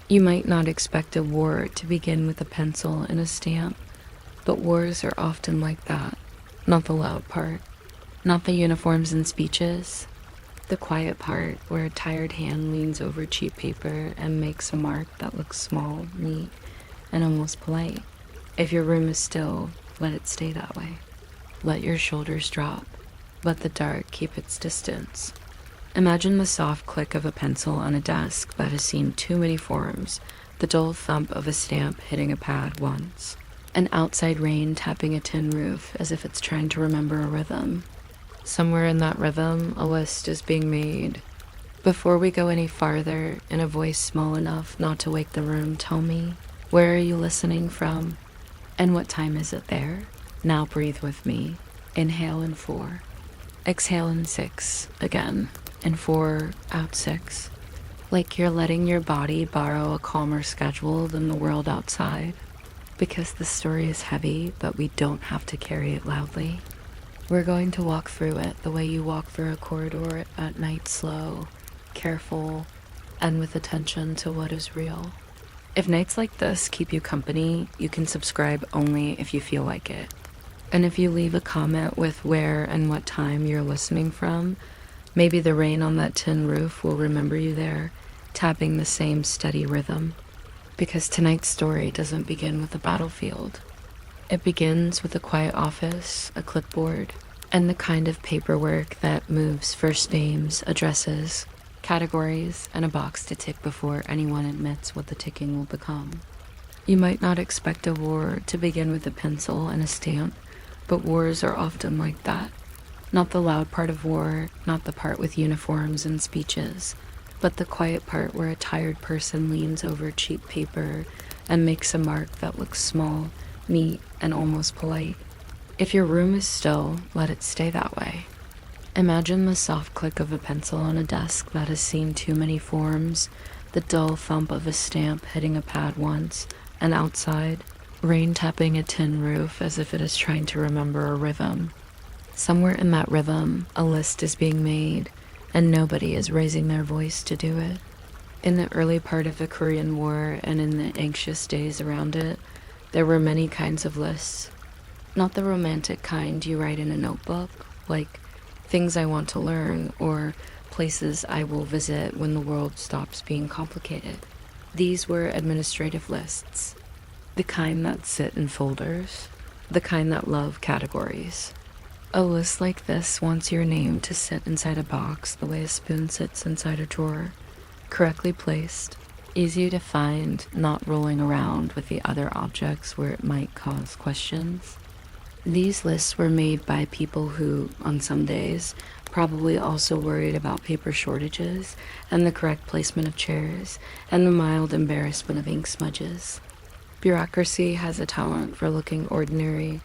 You might not expect a war to begin with a pencil and a stamp, but wars are often like that. Not the loud part, not the uniforms and speeches, the quiet part where a tired hand leans over cheap paper and makes a mark that looks small, neat, and almost polite. If your room is still, let it stay that way. Let your shoulders drop. Let the dark keep its distance. Imagine the soft click of a pencil on a desk that has seen too many forms, the dull thump of a stamp hitting a pad once, an outside rain tapping a tin roof as if it's trying to remember a rhythm. Somewhere in that rhythm, a list is being made. Before we go any farther, in a voice small enough not to wake the room, tell me, where are you listening from? And what time is it there? Now breathe with me. Inhale in 4. Exhale in 6 again. In 4, out 6. Like you're letting your body borrow a calmer schedule than the world outside. Because the story is heavy, but we don't have to carry it loudly. We're going to walk through it the way you walk through a corridor at night, slow, careful, and with attention to what is real. If nights like this keep you company, you can subscribe only if you feel like it. And if you leave a comment with where and what time you're listening from, maybe the rain on that tin roof will remember you there, tapping the same steady rhythm. Because tonight's story doesn't begin with a battlefield. It begins with a quiet office, a clipboard, and the kind of paperwork that moves first names, addresses, categories, and a box to tick before anyone admits what the ticking will become. You might not expect a war to begin with a pencil and a stamp, but wars are often like that. Not the loud part of war, not the part with uniforms and speeches, but the quiet part where a tired person leans over cheap paper and makes a mark that looks small, neat, and almost polite. If your room is still, let it stay that way. Imagine the soft click of a pencil on a desk that has seen too many forms, the dull thump of a stamp hitting a pad once, and outside, rain tapping a tin roof as if it is trying to remember a rhythm. Somewhere in that rhythm, a list is being made, and nobody is raising their voice to do it. In the early part of the Korean War and in the anxious days around it, there were many kinds of lists. Not the romantic kind you write in a notebook, like things I want to learn or places I will visit when the world stops being complicated. These were administrative lists, the kind that sit in folders, the kind that love categories. A list like this wants your name to sit inside a box the way a spoon sits inside a drawer, correctly placed, easy to find, not rolling around with the other objects where it might cause questions. These lists were made by people who, on some days, probably also worried about paper shortages and the correct placement of chairs and the mild embarrassment of ink smudges. Bureaucracy has a talent for looking ordinary,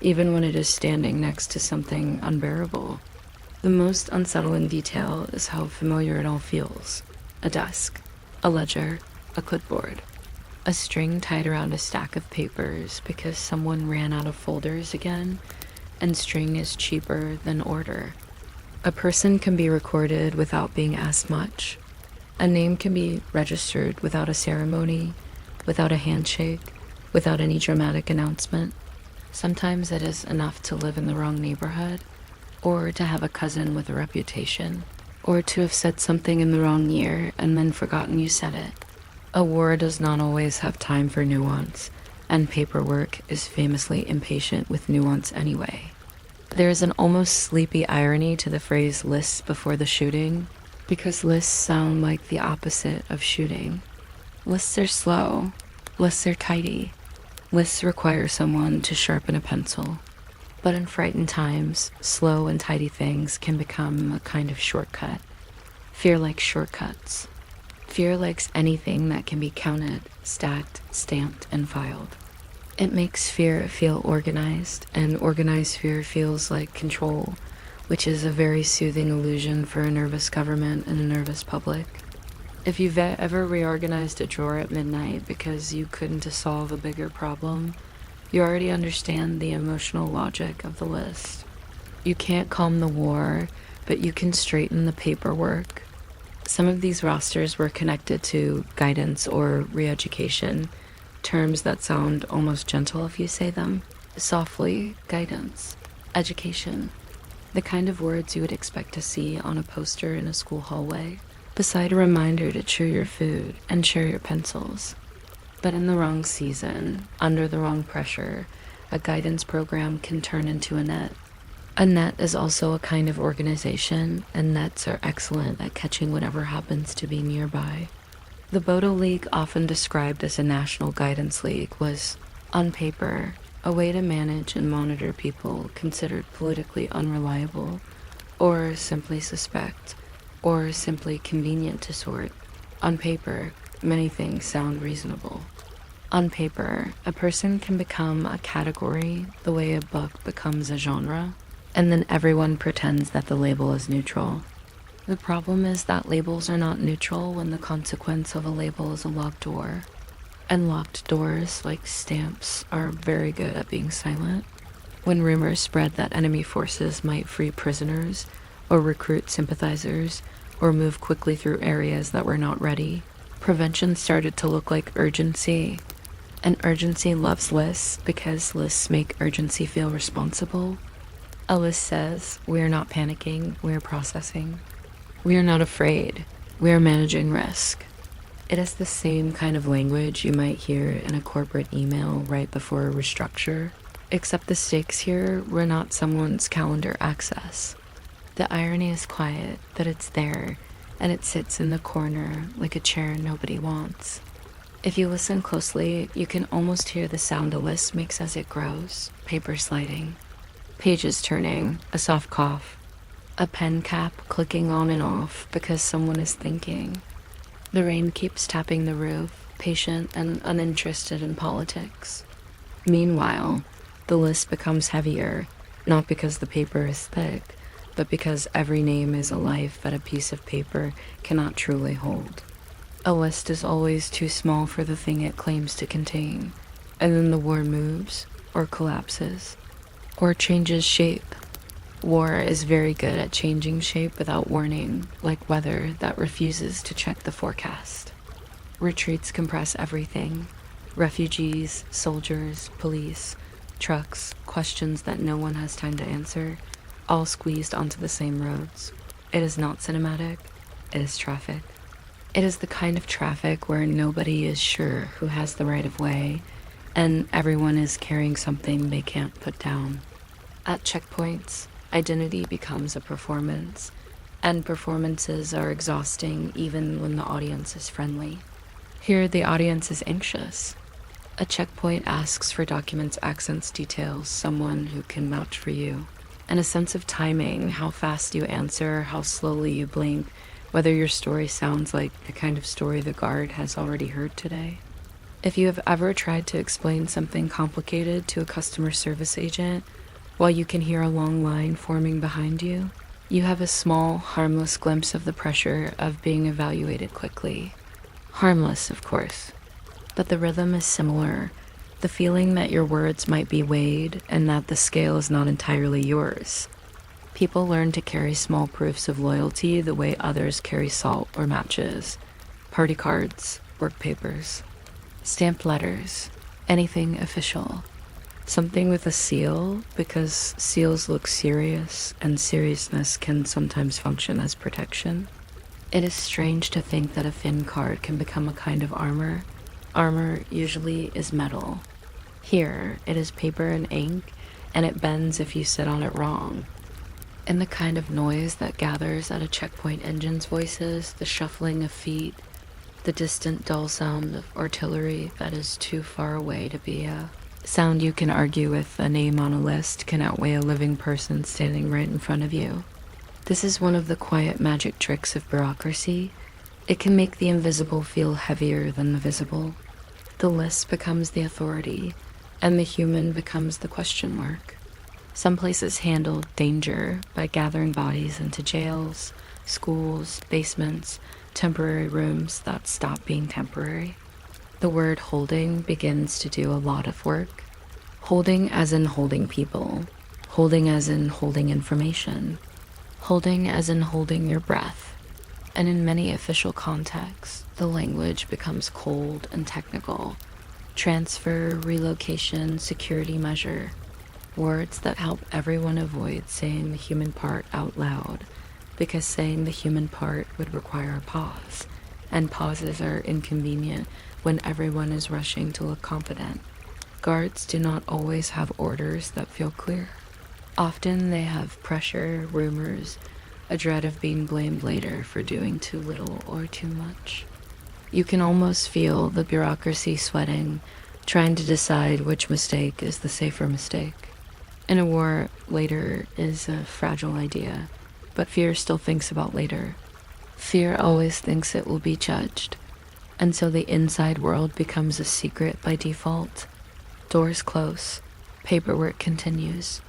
even when it is standing next to something unbearable. The most unsettling detail is how familiar it all feels. A desk, a ledger, a clipboard. A string tied around a stack of papers because someone ran out of folders again, and string is cheaper than order. A person can be recorded without being asked much. A name can be registered without a ceremony, without a handshake, without any dramatic announcement. Sometimes it is enough to live in the wrong neighborhood, or to have a cousin with a reputation, or to have said something in the wrong year and then forgotten you said it. A war does not always have time for nuance, and paperwork is famously impatient with nuance anyway. There is an almost sleepy irony to the phrase lists before the shooting, because lists sound like the opposite of shooting. Lists are slow. Lists are tidy. Lists require someone to sharpen a pencil. But in frightened times, slow and tidy things can become a kind of shortcut. Fear likes shortcuts. Fear likes anything that can be counted, stacked, stamped, and filed. It makes fear feel organized, and organized fear feels like control, which is a very soothing illusion for a nervous government and a nervous public. If you've ever reorganized a drawer at midnight because you couldn't solve a bigger problem, you already understand the emotional logic of the list. You can't calm the war, but you can straighten the paperwork. Some of these rosters were connected to guidance or re-education, terms that sound almost gentle if you say them. Softly, guidance, education, the kind of words you would expect to see on a poster in a school hallway, beside a reminder to chew your food and share your pencils. But in the wrong season, under the wrong pressure, a guidance program can turn into a net. A net is also a kind of organization, and nets are excellent at catching whatever happens to be nearby. The Bodo League, often described as a national guidance league, was, on paper, a way to manage and monitor people considered politically unreliable, or simply suspect, or simply convenient to sort. On paper, many things sound reasonable. On paper, a person can become a category the way a book becomes a genre, and then everyone pretends that the label is neutral. The problem is that labels are not neutral when the consequence of a label is a locked door. And locked doors, like stamps, are very good at being silent. When rumors spread that enemy forces might free prisoners, or recruit sympathizers, or move quickly through areas that were not ready, prevention started to look like urgency. And urgency loves lists because lists make urgency feel responsible. A list says, we are not panicking, we are processing. We are not afraid, we are managing risk. It is the same kind of language you might hear in a corporate email right before a restructure, except the stakes here were not someone's calendar access. The irony is quiet, that it's there, and it sits in the corner like a chair nobody wants. If you listen closely, you can almost hear the sound a list makes as it grows, paper sliding, pages turning, a soft cough, a pen cap clicking on and off because someone is thinking. The rain keeps tapping the roof, patient and uninterested in politics. Meanwhile, the list becomes heavier, not because the paper is thick, but because every name is a life that a piece of paper cannot truly hold. A list is always too small for the thing it claims to contain, and then the war moves, or collapses, or changes shape. War is very good at changing shape without warning, like weather that refuses to check the forecast. Retreats compress everything. Refugees, soldiers, police, trucks, questions that no one has time to answer, all squeezed onto the same roads. It is not cinematic, it is traffic. It is the kind of traffic where nobody is sure who has the right of way, and everyone is carrying something they can't put down. At checkpoints, identity becomes a performance, and performances are exhausting even when the audience is friendly. Here, the audience is anxious. A checkpoint asks for documents, accents, details, someone who can vouch for you, and a sense of timing, how fast you answer, how slowly you blink, whether your story sounds like the kind of story the guard has already heard today. If you have ever tried to explain something complicated to a customer service agent, while you can hear a long line forming behind you, you have a small, harmless glimpse of the pressure of being evaluated quickly. Harmless, of course, but the rhythm is similar, the feeling that your words might be weighed and that the scale is not entirely yours. People learn to carry small proofs of loyalty the way others carry salt or matches, party cards, work papers, stamped letters, anything official. Something with a seal, because seals look serious, and seriousness can sometimes function as protection. It is strange to think that a thin card can become a kind of armor. Armor usually is metal. Here, it is paper and ink, and it bends if you sit on it wrong. And the kind of noise that gathers at a checkpoint engine's voices, the shuffling of feet, the distant dull sound of artillery that is too far away to be a sound you can argue with. A name on a list can outweigh a living person standing right in front of you. This is one of the quiet magic tricks of bureaucracy. It can make the invisible feel heavier than the visible. The list becomes the authority, and the human becomes the question mark. Some places handle danger by gathering bodies into jails, schools, basements, temporary rooms that stop being temporary. The word holding begins to do a lot of work. Holding as in holding people. Holding as in holding information. Holding as in holding your breath. And in many official contexts, the language becomes cold and technical. Transfer, relocation, security measure. Words that help everyone avoid saying the human part out loud, because saying the human part would require a pause, and pauses are inconvenient when everyone is rushing to look confident. Guards do not always have orders that feel clear. Often they have pressure, rumors, a dread of being blamed later for doing too little or too much. You can almost feel the bureaucracy sweating, trying to decide which mistake is the safer mistake. In a war, later is a fragile idea, but fear still thinks about later. Fear always thinks it will be judged, and so the inside world becomes a secret by default. Doors close, paperwork continues.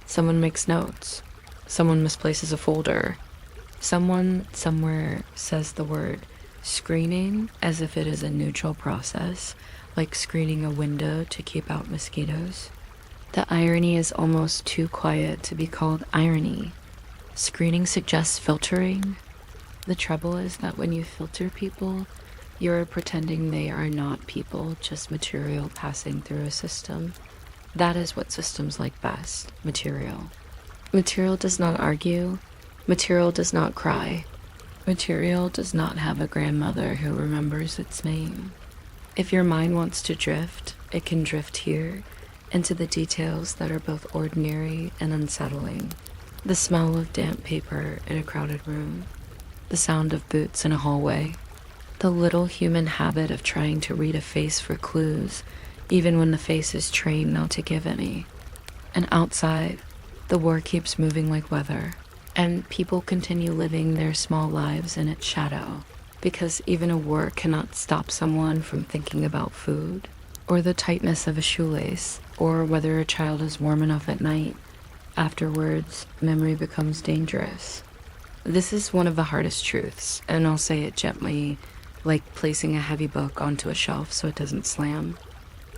Someone makes notes. Someone misplaces a folder. Someone somewhere says the word screening as if it is a neutral process, like screening a window to keep out mosquitoes. The irony is almost too quiet to be called irony. Screening suggests filtering. The trouble is that when you filter people, you're pretending they are not people, just material passing through a system. That is what systems like best, material. Material does not argue. Material does not cry. Material does not have a grandmother who remembers its name. If your mind wants to drift, it can drift here, into the details that are both ordinary and unsettling. The smell of damp paper in a crowded room. The sound of boots in a hallway. The little human habit of trying to read a face for clues, even when the face is trained not to give any. And outside, the war keeps moving like weather, and people continue living their small lives in its shadow, because even a war cannot stop someone from thinking about food, or the tightness of a shoelace, or whether a child is warm enough at night. Afterwards, memory becomes dangerous. This is one of the hardest truths, and I'll say it gently, like placing a heavy book onto a shelf so it doesn't slam.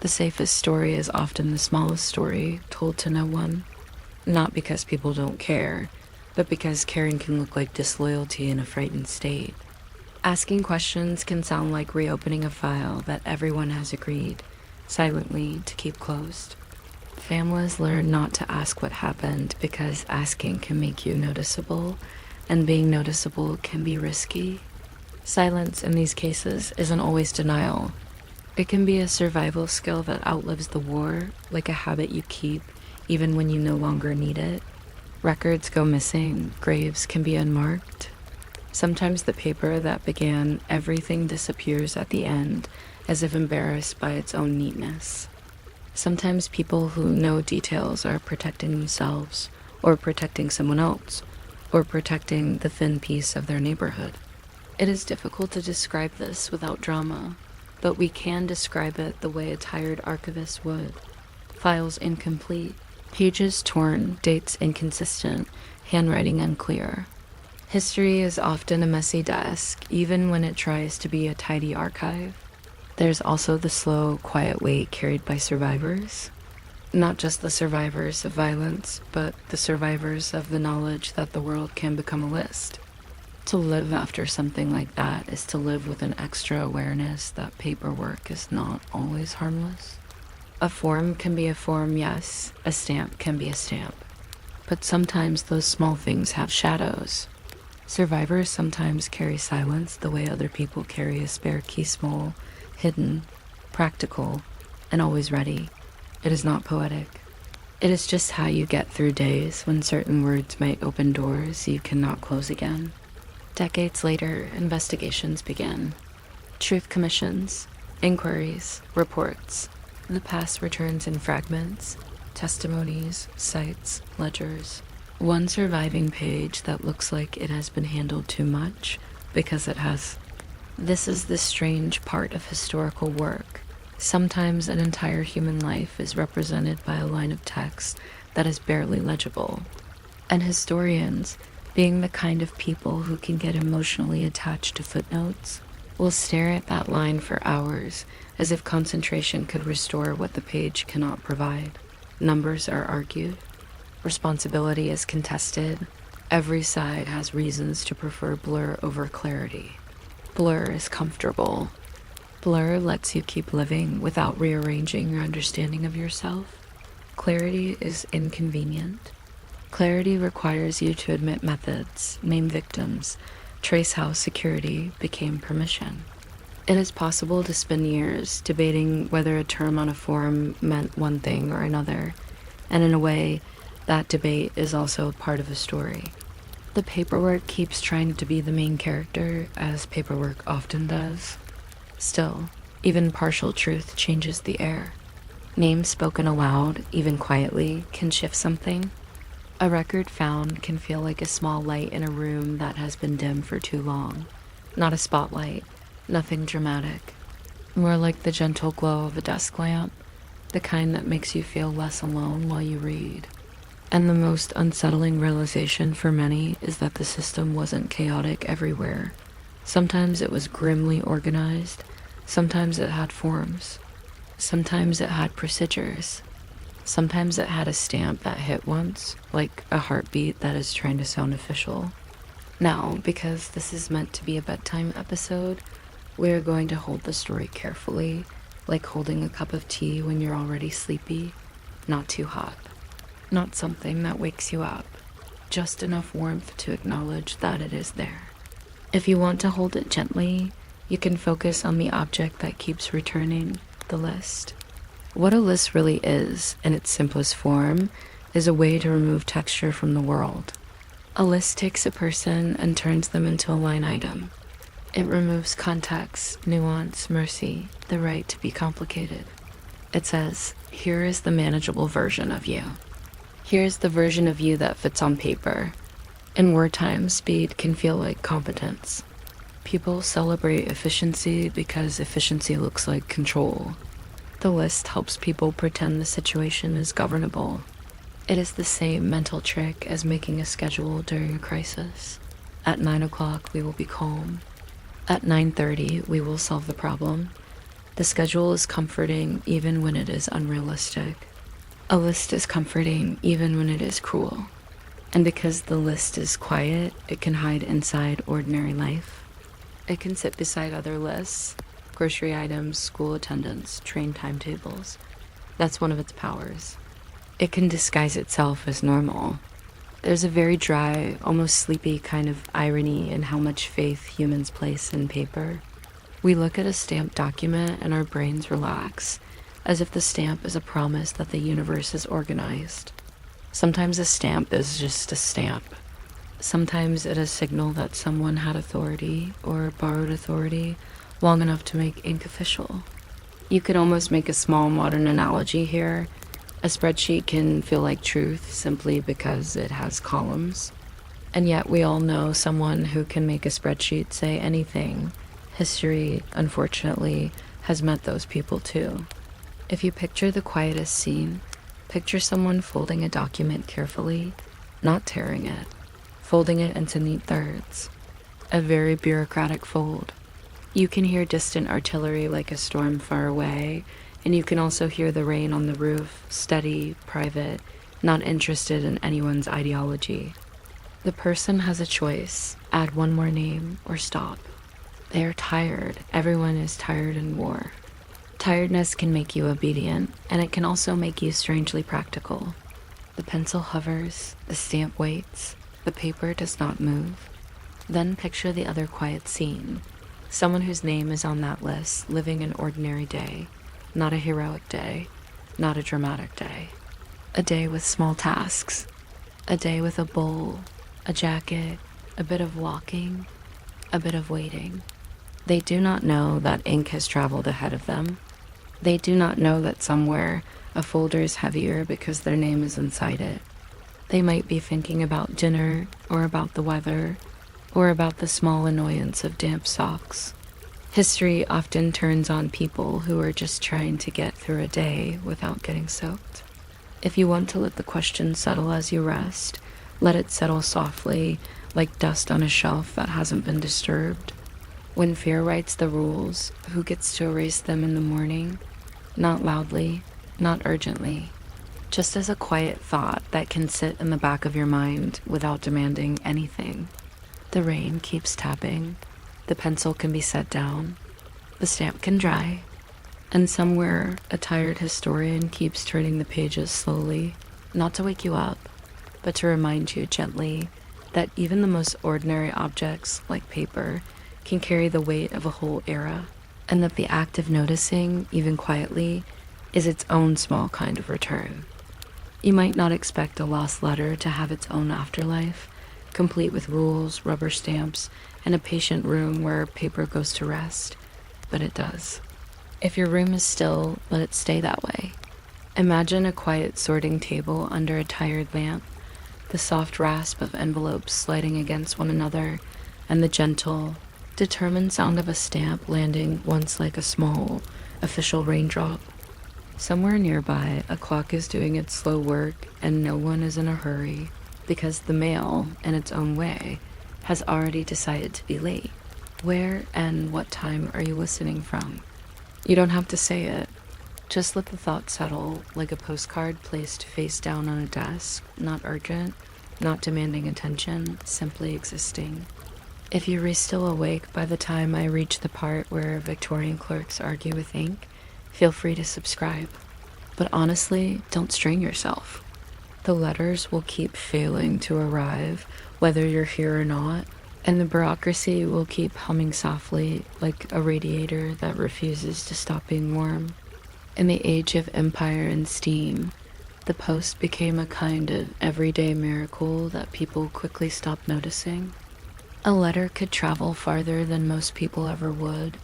The safest story is often the smallest story told to no one. Not because people don't care, but because caring can look like disloyalty in a frightened state. Asking questions can sound like reopening a file that everyone has agreed, silently, to keep closed. Families learn not to ask what happened because asking can make you noticeable, and being noticeable can be risky. Silence in these cases isn't always denial. It can be a survival skill that outlives the war, like a habit you keep even when you no longer need it. Records go missing, graves can be unmarked. Sometimes the paper that began everything disappears at the end, as if embarrassed by its own neatness. Sometimes people who know details are protecting themselves, or protecting someone else, or protecting the thin piece of their neighborhood. It is difficult to describe this without drama, but we can describe it the way a tired archivist would. Files incomplete, pages torn, dates inconsistent, handwriting unclear. History is often a messy desk, even when it tries to be a tidy archive. There's also the slow, quiet weight carried by survivors. Not just the survivors of violence, but the survivors of the knowledge that the world can become a list. To live after something like that is to live with an extra awareness that paperwork is not always harmless. A form can be a form, yes. A stamp can be a stamp. But sometimes those small things have shadows. Survivors sometimes carry silence the way other people carry a spare key-smole, hidden, practical, and always ready. It is not poetic. It is just how you get through days when certain words might open doors you cannot close again. Decades later, investigations begin. Truth commissions, inquiries, reports. The past returns in fragments, testimonies, sites, ledgers. One surviving page that looks like it has been handled too much, because it has. This is the strange part of historical work. Sometimes an entire human life is represented by a line of text that is barely legible. And historians, being the kind of people who can get emotionally attached to footnotes, will stare at that line for hours as if concentration could restore what the page cannot provide. Numbers are argued. Responsibility is contested. Every side has reasons to prefer blur over clarity. Blur is comfortable. Blur lets you keep living without rearranging your understanding of yourself. Clarity is inconvenient. Clarity requires you to admit methods, name victims, trace how security became permission. It is possible to spend years debating whether a term on a forum meant one thing or another, and in a way, that debate is also part of a story. The paperwork keeps trying to be the main character, as paperwork often does. Still, even partial truth changes the air. Names spoken aloud, even quietly, can shift something. A record found can feel like a small light in a room that has been dim for too long. Not a spotlight, nothing dramatic. More like the gentle glow of a desk lamp, the kind that makes you feel less alone while you read. And the most unsettling realization for many is that the system wasn't chaotic everywhere. Sometimes it was grimly organized, sometimes it had forms, sometimes it had procedures. Sometimes it had a stamp that hit once, like a heartbeat that is trying to sound official. Now, because this is meant to be a bedtime episode, we are going to hold the story carefully, like holding a cup of tea when you're already sleepy. Not too hot. Not something that wakes you up. Just enough warmth to acknowledge that it is there. If you want to hold it gently, you can focus on the object that keeps returning, the list. What a list really is, in its simplest form, is a way to remove texture from the world. A list takes a person and turns them into a line item. It removes context, nuance, mercy, the right to be complicated. It says, here is the manageable version of you. Here's the version of you that fits on paper. In wartime, speed can feel like competence. People celebrate efficiency because efficiency looks like control. The list helps people pretend the situation is governable. It is the same mental trick as making a schedule during a crisis. At 9 o'clock, we will be calm. At 9:30, we will solve the problem. The schedule is comforting even when it is unrealistic. A list is comforting even when it is cruel. And because the list is quiet, it can hide inside ordinary life. It can sit beside other lists. Grocery items, school attendance, train timetables. That's one of its powers. It can disguise itself as normal. There's a very dry, almost sleepy kind of irony in how much faith humans place in paper. We look at a stamped document and our brains relax, as if the stamp is a promise that the universe is organized. Sometimes a stamp is just a stamp. Sometimes it is a signal that someone had authority or borrowed authority long enough to make ink official. You could almost make a small modern analogy here. A spreadsheet can feel like truth simply because it has columns. And yet we all know someone who can make a spreadsheet say anything. History, unfortunately, has met those people too. If you picture the quietest scene, picture someone folding a document carefully, not tearing it, folding it into neat thirds. A very bureaucratic fold. You can hear distant artillery like a storm far away, and you can also hear the rain on the roof, steady, private, not interested in anyone's ideology. The person has a choice, add one more name or stop. They are tired. Everyone is tired in war. Tiredness can make you obedient, and it can also make you strangely practical. The pencil hovers, the stamp waits, the paper does not move. Then picture the other quiet scene. Someone whose name is on that list, living an ordinary day, not a heroic day, not a dramatic day. A day with small tasks, a day with a bowl, a jacket, a bit of walking, a bit of waiting. They do not know that ink has traveled ahead of them. They do not know that somewhere a folder is heavier because their name is inside it. They might be thinking about dinner, or about the weather, or about the small annoyance of damp socks. History often turns on people who are just trying to get through a day without getting soaked. If you want to let the question settle as you rest, let it settle softly, like dust on a shelf that hasn't been disturbed. When fear writes the rules, who gets to erase them in the morning? Not loudly, not urgently. just as a quiet thought that can sit in the back of your mind without demanding anything. The rain keeps tapping, the pencil can be set down, the stamp can dry, and somewhere a tired historian keeps turning the pages slowly, not to wake you up, but to remind you gently that even the most ordinary objects, like paper, can carry the weight of a whole era, and that the act of noticing, even quietly, is its own small kind of return. You might not expect a lost letter to have its own afterlife, complete with rules, rubber stamps, and a patient room where paper goes to rest, but it does. If your room is still, let it stay that way. Imagine a quiet sorting table under a tired lamp, the soft rasp of envelopes sliding against one another, and the gentle, determined sound of a stamp landing once like a small, official raindrop. Somewhere nearby, a clock is doing its slow work, and no one is in a hurry, because the mail, in its own way, has already decided to be late. Where and what time are you listening from? You don't have to say it. Just let the thought settle like a postcard placed face down on a desk, not urgent, not demanding attention, simply existing. If you're still awake by the time I reach the part where Victorian clerks argue with ink, feel free to subscribe. But honestly, don't strain yourself. The letters will keep failing to arrive, whether you're here or not, and the bureaucracy will keep humming softly like a radiator that refuses to stop being warm. In the age of empire and steam, the post became a kind of everyday miracle that people quickly stopped noticing. A letter could travel farther than most people ever would,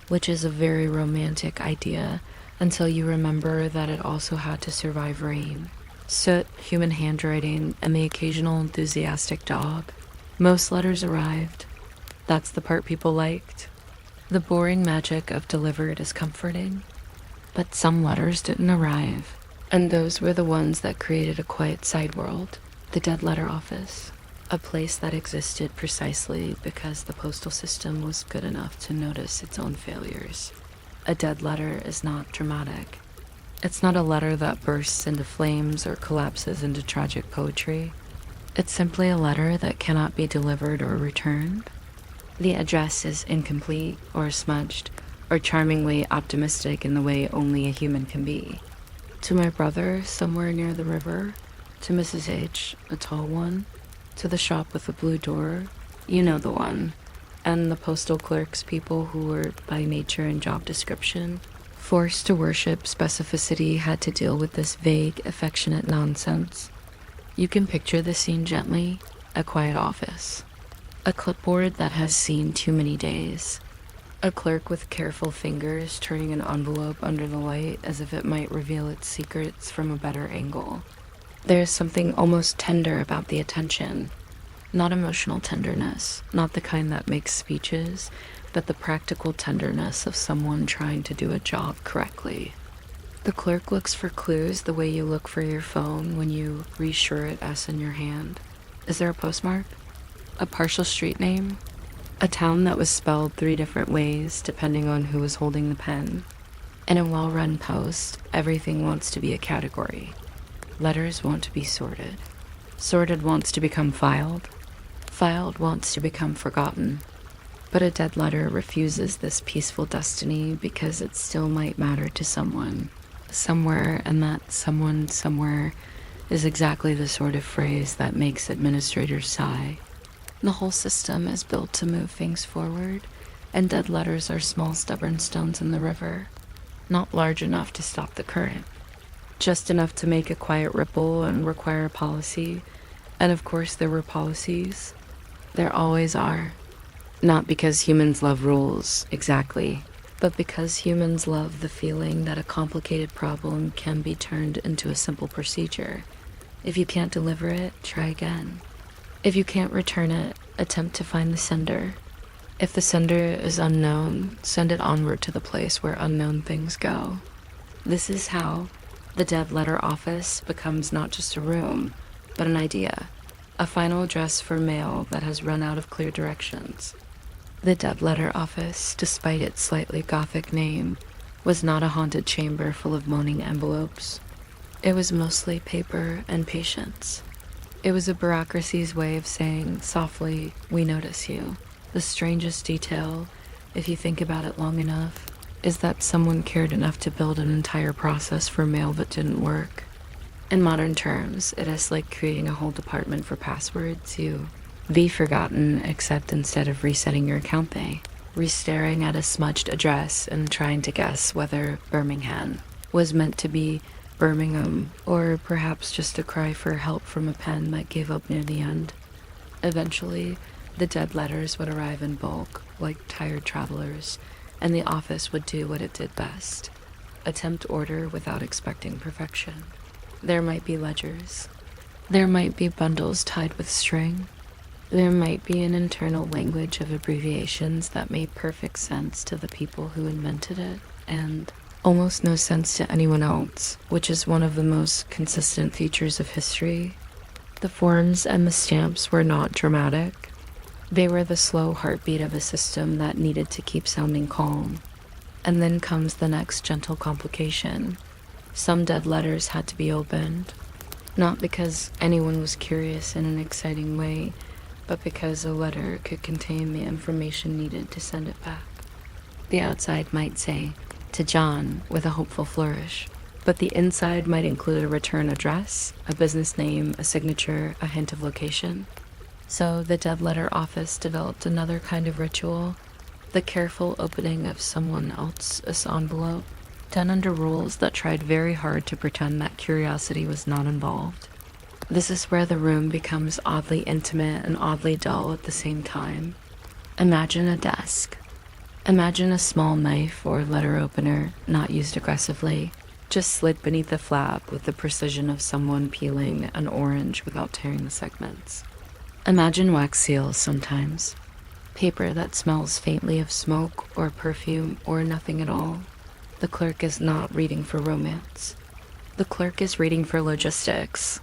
which is a very romantic idea until you remember that it also had to survive rain, soot, human handwriting, and the occasional enthusiastic dog. Most letters arrived. That's the part people liked. The boring magic of delivered is comforting. But some letters didn't arrive, and those were the ones that created a quiet side world, the dead letter office, a place that existed precisely because the postal system was good enough to notice its own failures. A dead letter is not dramatic. It's not a letter that bursts into flames or collapses into tragic poetry. It's simply a letter that cannot be delivered or returned. The address is incomplete or smudged or charmingly optimistic in the way only a human can be. To my brother, somewhere near the river. To Mrs. H, a tall one. To the shop with the blue door. You know the one. And the postal clerks, people who were, by nature and job description, forced to worship specificity, had to deal with this vague, affectionate nonsense. You can picture the scene gently, a quiet office. A clipboard that has seen too many days. A clerk with careful fingers turning an envelope under the light as if it might reveal its secrets from a better angle. There is something almost tender about the attention. Not emotional tenderness, not the kind that makes speeches, but the practical tenderness of someone trying to do a job correctly. The clerk looks for clues the way you look for your phone when you resure it S in your hand. Is there a postmark? A partial street name? A town that was spelled 3 different ways depending on who was holding the pen. In a well-run post, everything wants to be a category. Letters want to be sorted. Sorted wants to become filed. Filed wants to become forgotten. But a dead letter refuses this peaceful destiny because it still might matter to someone. Somewhere, and that someone somewhere is exactly the sort of phrase that makes administrators sigh. The whole system is built to move things forward, and dead letters are small stubborn stones in the river, not large enough to stop the current, just enough to make a quiet ripple and require policy. And of course there were policies. There always are. Not because humans love rules, exactly, but because humans love the feeling that a complicated problem can be turned into a simple procedure. If you can't deliver it, try again. If you can't return it, attempt to find the sender. If the sender is unknown, send it onward to the place where unknown things go. This is how the dead letter office becomes not just a room, but an idea, a final address for mail that has run out of clear directions. The dead letter office, despite its slightly gothic name, was not a haunted chamber full of moaning envelopes. It was mostly paper and patience. It was a bureaucracy's way of saying softly, "We notice you." The strangest detail, if you think about it long enough, is that someone cared enough to build an entire process for mail that didn't work. In modern terms, it is like creating a whole department for passwords. You be forgotten, except instead of resetting your account, they re-staring at a smudged address and trying to guess whether Birmingham was meant to be Birmingham, or perhaps just a cry for help from a pen that gave up near the end. Eventually, the dead letters would arrive in bulk, like tired travelers, and the office would do what it did best: attempt order without expecting perfection. There might be ledgers. There might be bundles tied with string. There might be an internal language of abbreviations that made perfect sense to the people who invented it, and almost no sense to anyone else, which is one of the most consistent features of history. The forms and the stamps were not dramatic. They were the slow heartbeat of a system that needed to keep sounding calm. And then comes the next gentle complication. Some dead letters had to be opened, not because anyone was curious in an exciting way, but because a letter could contain the information needed to send it back. The outside might say, "To John," with a hopeful flourish, but the inside might include a return address, a business name, a signature, a hint of location. So the dead letter office developed another kind of ritual, the careful opening of someone else's envelope, done under rules that tried very hard to pretend that curiosity was not involved. This is where the room becomes oddly intimate and oddly dull at the same time. Imagine a desk. Imagine a small knife or letter opener, not used aggressively, just slid beneath the flap with the precision of someone peeling an orange without tearing the segments. Imagine wax seals sometimes. Paper that smells faintly of smoke or perfume or nothing at all. The clerk is not reading for romance. The clerk is reading for logistics.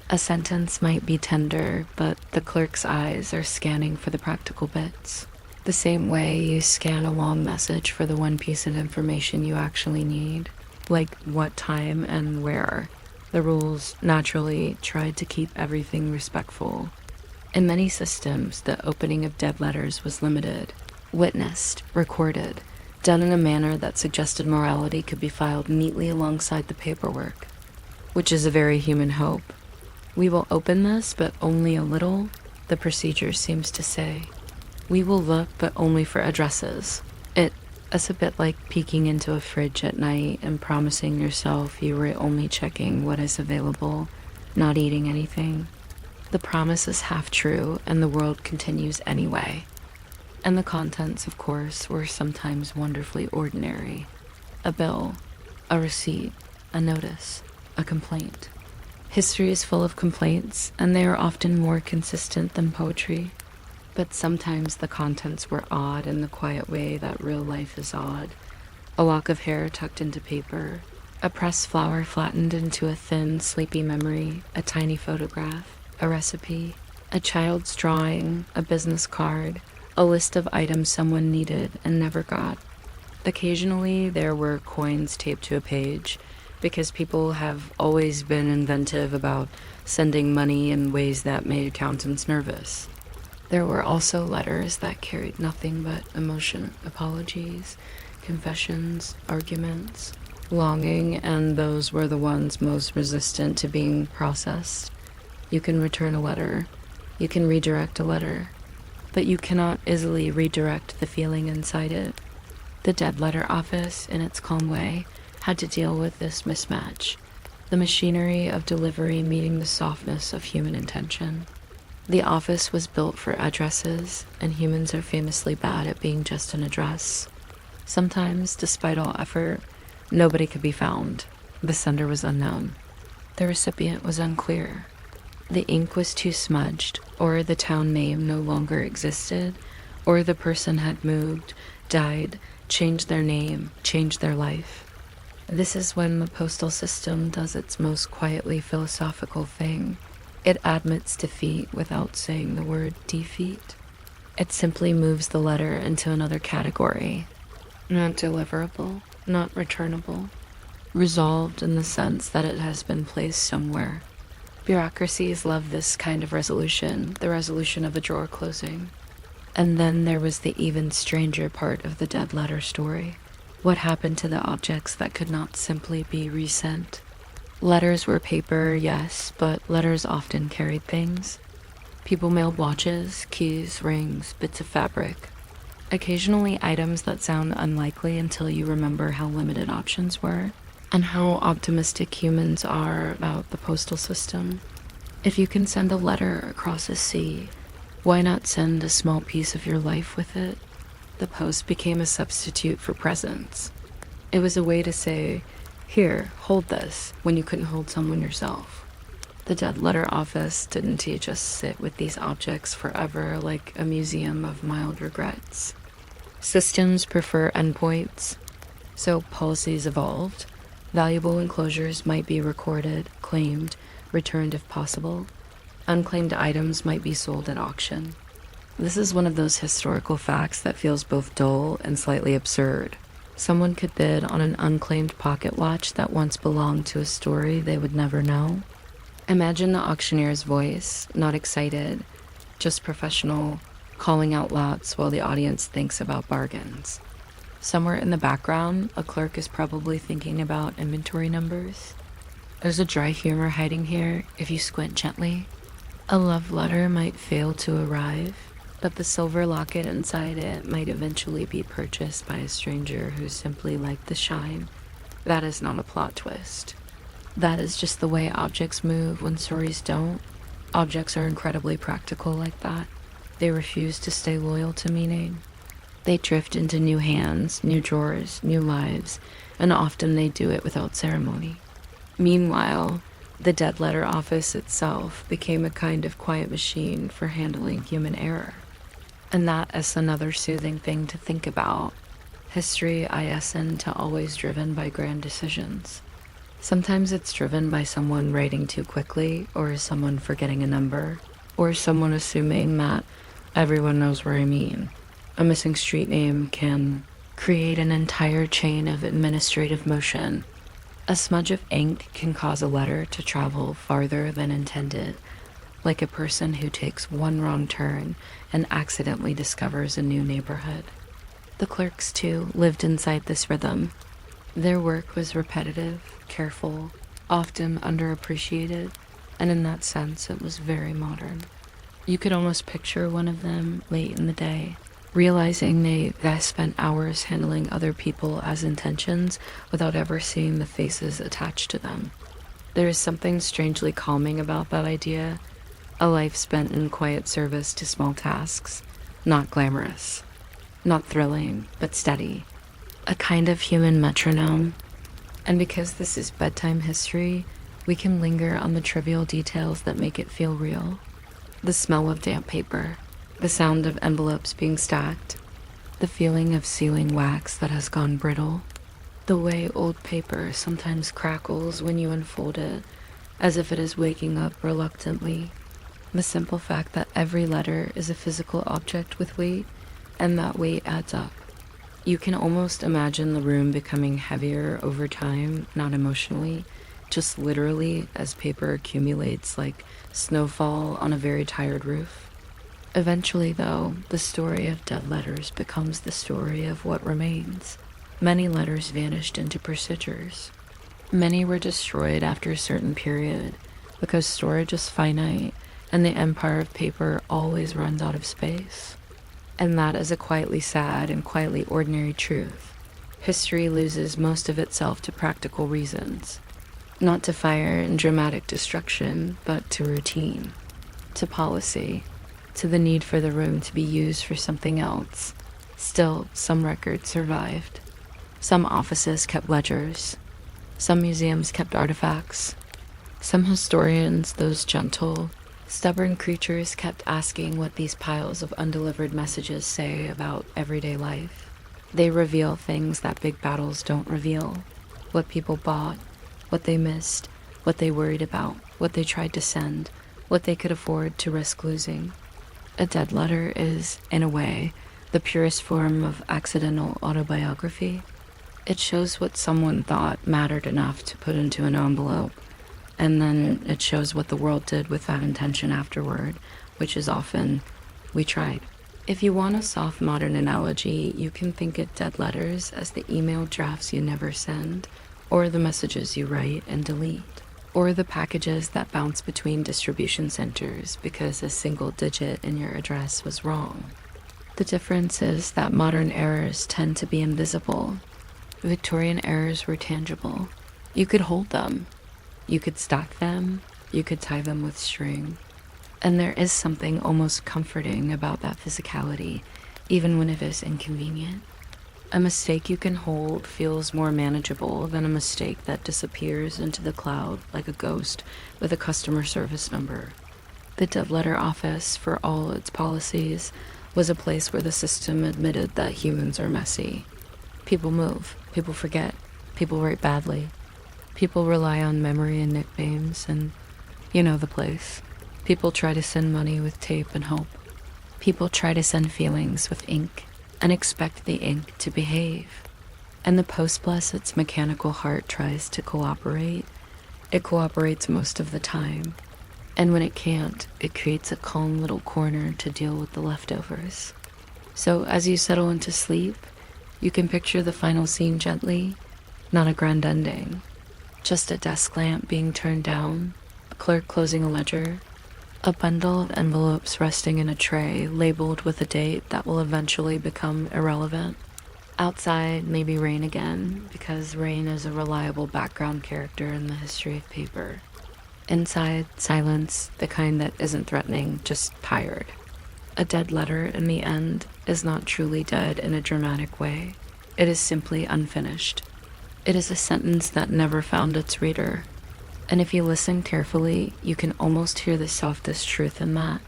A sentence might be tender, but the clerk's eyes are scanning for the practical bits. The same way you scan a long message for the one piece of information you actually need, like what time and where. The rules naturally tried to keep everything respectful. In many systems, the opening of dead letters was limited, witnessed, recorded, done in a manner that suggested morality could be filed neatly alongside the paperwork, which is a very human hope. "We will open this, but only a little," the procedure seems to say. "We will look, but only for addresses." It's a bit like peeking into a fridge at night and promising yourself you were only checking what is available, not eating anything. The promise is half true, and the world continues anyway. And the contents, of course, were sometimes wonderfully ordinary. A bill, a receipt, a notice, a complaint. History is full of complaints, and they are often more consistent than poetry. But sometimes the contents were odd in the quiet way that real life is odd. A lock of hair tucked into paper, a pressed flower flattened into a thin, sleepy memory, a tiny photograph, a recipe, a child's drawing, a business card, a list of items someone needed and never got. Occasionally, there were coins taped to a page, because people have always been inventive about sending money in ways that made accountants nervous. There were also letters that carried nothing but emotion, apologies, confessions, arguments, longing, and those were the ones most resistant to being processed. You can return a letter. You can redirect a letter. But you cannot easily redirect the feeling inside it. The dead letter office, in its calm way, had to deal with this mismatch, the machinery of delivery meeting the softness of human intention. The office was built for addresses, and humans are famously bad at being just an address. Sometimes, despite all effort, nobody could be found. The sender was unknown. The recipient was unclear. The ink was too smudged, or the town name no longer existed, or the person had moved, died, changed their name, changed their life. This is when the postal system does its most quietly philosophical thing. It admits defeat without saying the word defeat. It simply moves the letter into another category. Not deliverable, not returnable. resolved in the sense that it has been placed somewhere. Bureaucracies love this kind of resolution, the resolution of a drawer closing. And then there was the even stranger part of the dead letter story. What happened to the objects that could not simply be resent? Letters were paper, yes, but letters often carried things. People mailed watches, keys, rings, bits of fabric. Occasionally items that sound unlikely until you remember how limited options were, and how optimistic humans are about the postal system. If you can send a letter across a sea, why not send a small piece of your life with it? The post became a substitute for presents. It was a way to say, here, hold this, when you couldn't hold someone yourself. The dead letter office didn't teach us sit with these objects forever like a museum of mild regrets. Systems prefer endpoints, so policies evolved. Valuable enclosures might be recorded, claimed, returned if possible. Unclaimed items might be sold at auction. This is one of those historical facts that feels both dull and slightly absurd. Someone could bid on an unclaimed pocket watch that once belonged to a story they would never know. Imagine the auctioneer's voice, not excited, just professional, calling out lots while the audience thinks about bargains. Somewhere in the background, a clerk is probably thinking about inventory numbers. There's a dry humor hiding here if you squint gently. A love letter might fail to arrive, but the silver locket inside it might eventually be purchased by a stranger who simply liked the shine. That is not a plot twist. That is just the way objects move when stories don't. Objects are incredibly practical like that. They refuse to stay loyal to meaning. They drift into new hands, new drawers, new lives, and often they do it without ceremony. Meanwhile, the dead letter office itself became a kind of quiet machine for handling human error. And that is another soothing thing to think about. History, isn't always driven by grand decisions. Sometimes it's driven by someone writing too quickly, or someone forgetting a number, or someone assuming that everyone knows what I mean. A missing street name can create an entire chain of administrative motion. A smudge of ink can cause a letter to travel farther than intended, like a person who takes one wrong turn and accidentally discovers a new neighborhood. The clerks, too, lived inside this rhythm. Their work was repetitive, careful, often underappreciated, and in that sense it was very modern. You could almost picture one of them late in the day, realizing they spent hours handling other people as intentions without ever seeing the faces attached to them. There is something strangely calming about that idea, a life spent in quiet service to small tasks, not glamorous, not thrilling, but steady, a kind of human metronome. And because this is bedtime history, we can linger on the trivial details that make it feel real. The smell of damp paper, the sound of envelopes being stacked, the feeling of sealing wax that has gone brittle, the way old paper sometimes crackles when you unfold it, as if it is waking up reluctantly, the simple fact that every letter is a physical object with weight, and that weight adds up. You can almost imagine the room becoming heavier over time, not emotionally, just literally as paper accumulates like snowfall on a very tired roof. Eventually, though, the story of dead letters becomes the story of what remains. Many letters vanished into procedures. Many were destroyed after a certain period, because storage is finite, and the empire of paper always runs out of space. And that is a quietly sad and quietly ordinary truth. History loses most of itself to practical reasons. Not to fire and dramatic destruction, but to routine, to policy, to the need for the room to be used for something else. Still, some records survived. Some offices kept ledgers. Some museums kept artifacts. Some historians, those gentle, stubborn creatures, kept asking what these piles of undelivered messages say about everyday life. They reveal things that big battles don't reveal. What people bought, what they missed, what they worried about, what they tried to send, what they could afford to risk losing. A dead letter is, in a way, the purest form of accidental autobiography. It shows what someone thought mattered enough to put into an envelope, and then it shows what the world did with that intention afterward, which is often, we tried. If you want a soft modern analogy, you can think of dead letters as the email drafts you never send, or the messages you write and delete, or the packages that bounce between distribution centers because a single digit in your address was wrong. The difference is that modern errors tend to be invisible. Victorian errors were tangible. You could hold them. You could stack them. You could tie them with string. And there is something almost comforting about that physicality, even when it is inconvenient. A mistake you can hold feels more manageable than a mistake that disappears into the cloud like a ghost with a customer service number. The dead letter office, for all its policies, was a place where the system admitted that humans are messy. People move, people forget, people write badly, people rely on memory and nicknames, and you know the place. People try to send money with tape and hope. People try to send feelings with ink and expect the ink to behave. And the post bless its mechanical heart tries to cooperate. It cooperates most of the time. And when it can't, it creates a calm little corner to deal with the leftovers. So as you settle into sleep, you can picture the final scene gently, not a grand ending. Just a desk lamp being turned down, a clerk closing a ledger, a bundle of envelopes resting in a tray labeled with a date that will eventually become irrelevant. Outside, maybe rain again, because rain is a reliable background character in the history of paper. Inside, silence, the kind that isn't threatening, just tired. A dead letter, in the end, is not truly dead in a dramatic way. It is simply unfinished. It is a sentence that never found its reader. And if you listen carefully, you can almost hear the softest truth in that.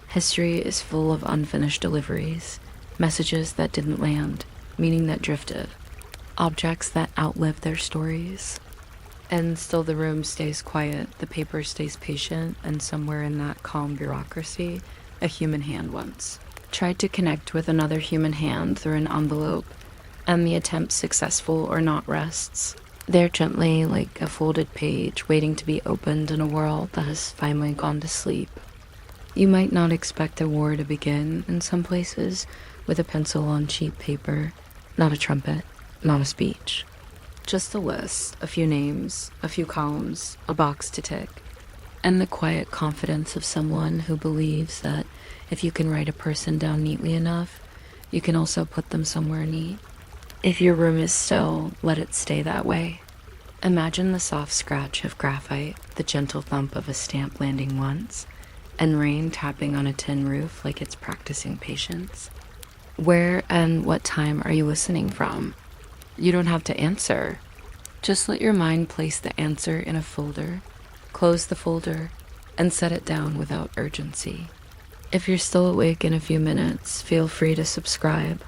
History is full of unfinished deliveries, messages that didn't land, meaning that drifted, objects that outlived their stories. And still the room stays quiet, the paper stays patient, and somewhere in that calm bureaucracy, a human hand once tried to connect with another human hand through an envelope, and the attempt, successful or not, rests there gently like a folded page waiting to be opened in a world that has finally gone to sleep. You might not expect a war to begin in some places with a pencil on cheap paper, not a trumpet, not a speech. Just a list, a few names, a few columns, a box to tick, and the quiet confidence of someone who believes that if you can write a person down neatly enough, you can also put them somewhere neat. If your room is still, let it stay that way. Imagine the soft scratch of graphite, the gentle thump of a stamp landing once, and rain tapping on a tin roof like it's practicing patience. Where and what time are you listening from? You don't have to answer. Just let your mind place the answer in a folder, close the folder, and set it down without urgency. If you're still awake in a few minutes, feel free to subscribe.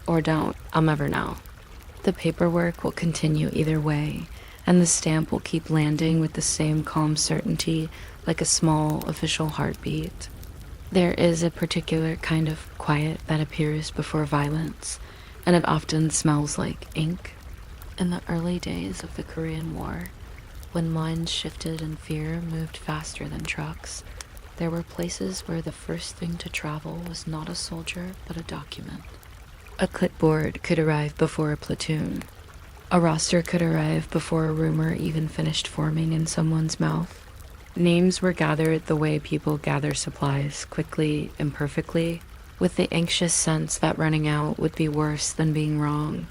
Or don't, I'll never know. The paperwork will continue either way, and the stamp will keep landing with the same calm certainty like a small official heartbeat. There is a particular kind of quiet that appears before violence, and it often smells like ink. In the early days of the Korean War, when lines shifted and fear moved faster than trucks, there were places where the first thing to travel was not a soldier but a document. A clipboard could arrive before a platoon. A roster could arrive before a rumor even finished forming in someone's mouth. Names were gathered the way people gather supplies, quickly, imperfectly, with the anxious sense that running out would be worse than being wrong.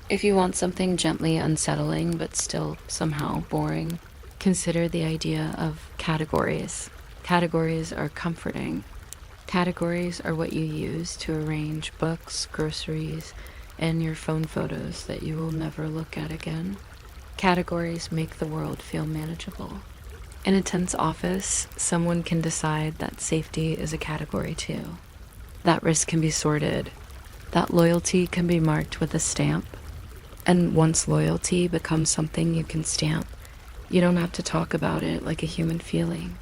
If you want something gently unsettling but still somehow boring, consider the idea of categories. Categories are comforting. Categories are what you use to arrange books, groceries, and your phone photos that you will never look at again. Categories make the world feel manageable. In a tense office, someone can decide that safety is a category too. That risk can be sorted. That loyalty can be marked with a stamp. And once loyalty becomes something you can stamp, you don't have to talk about it like a human feeling.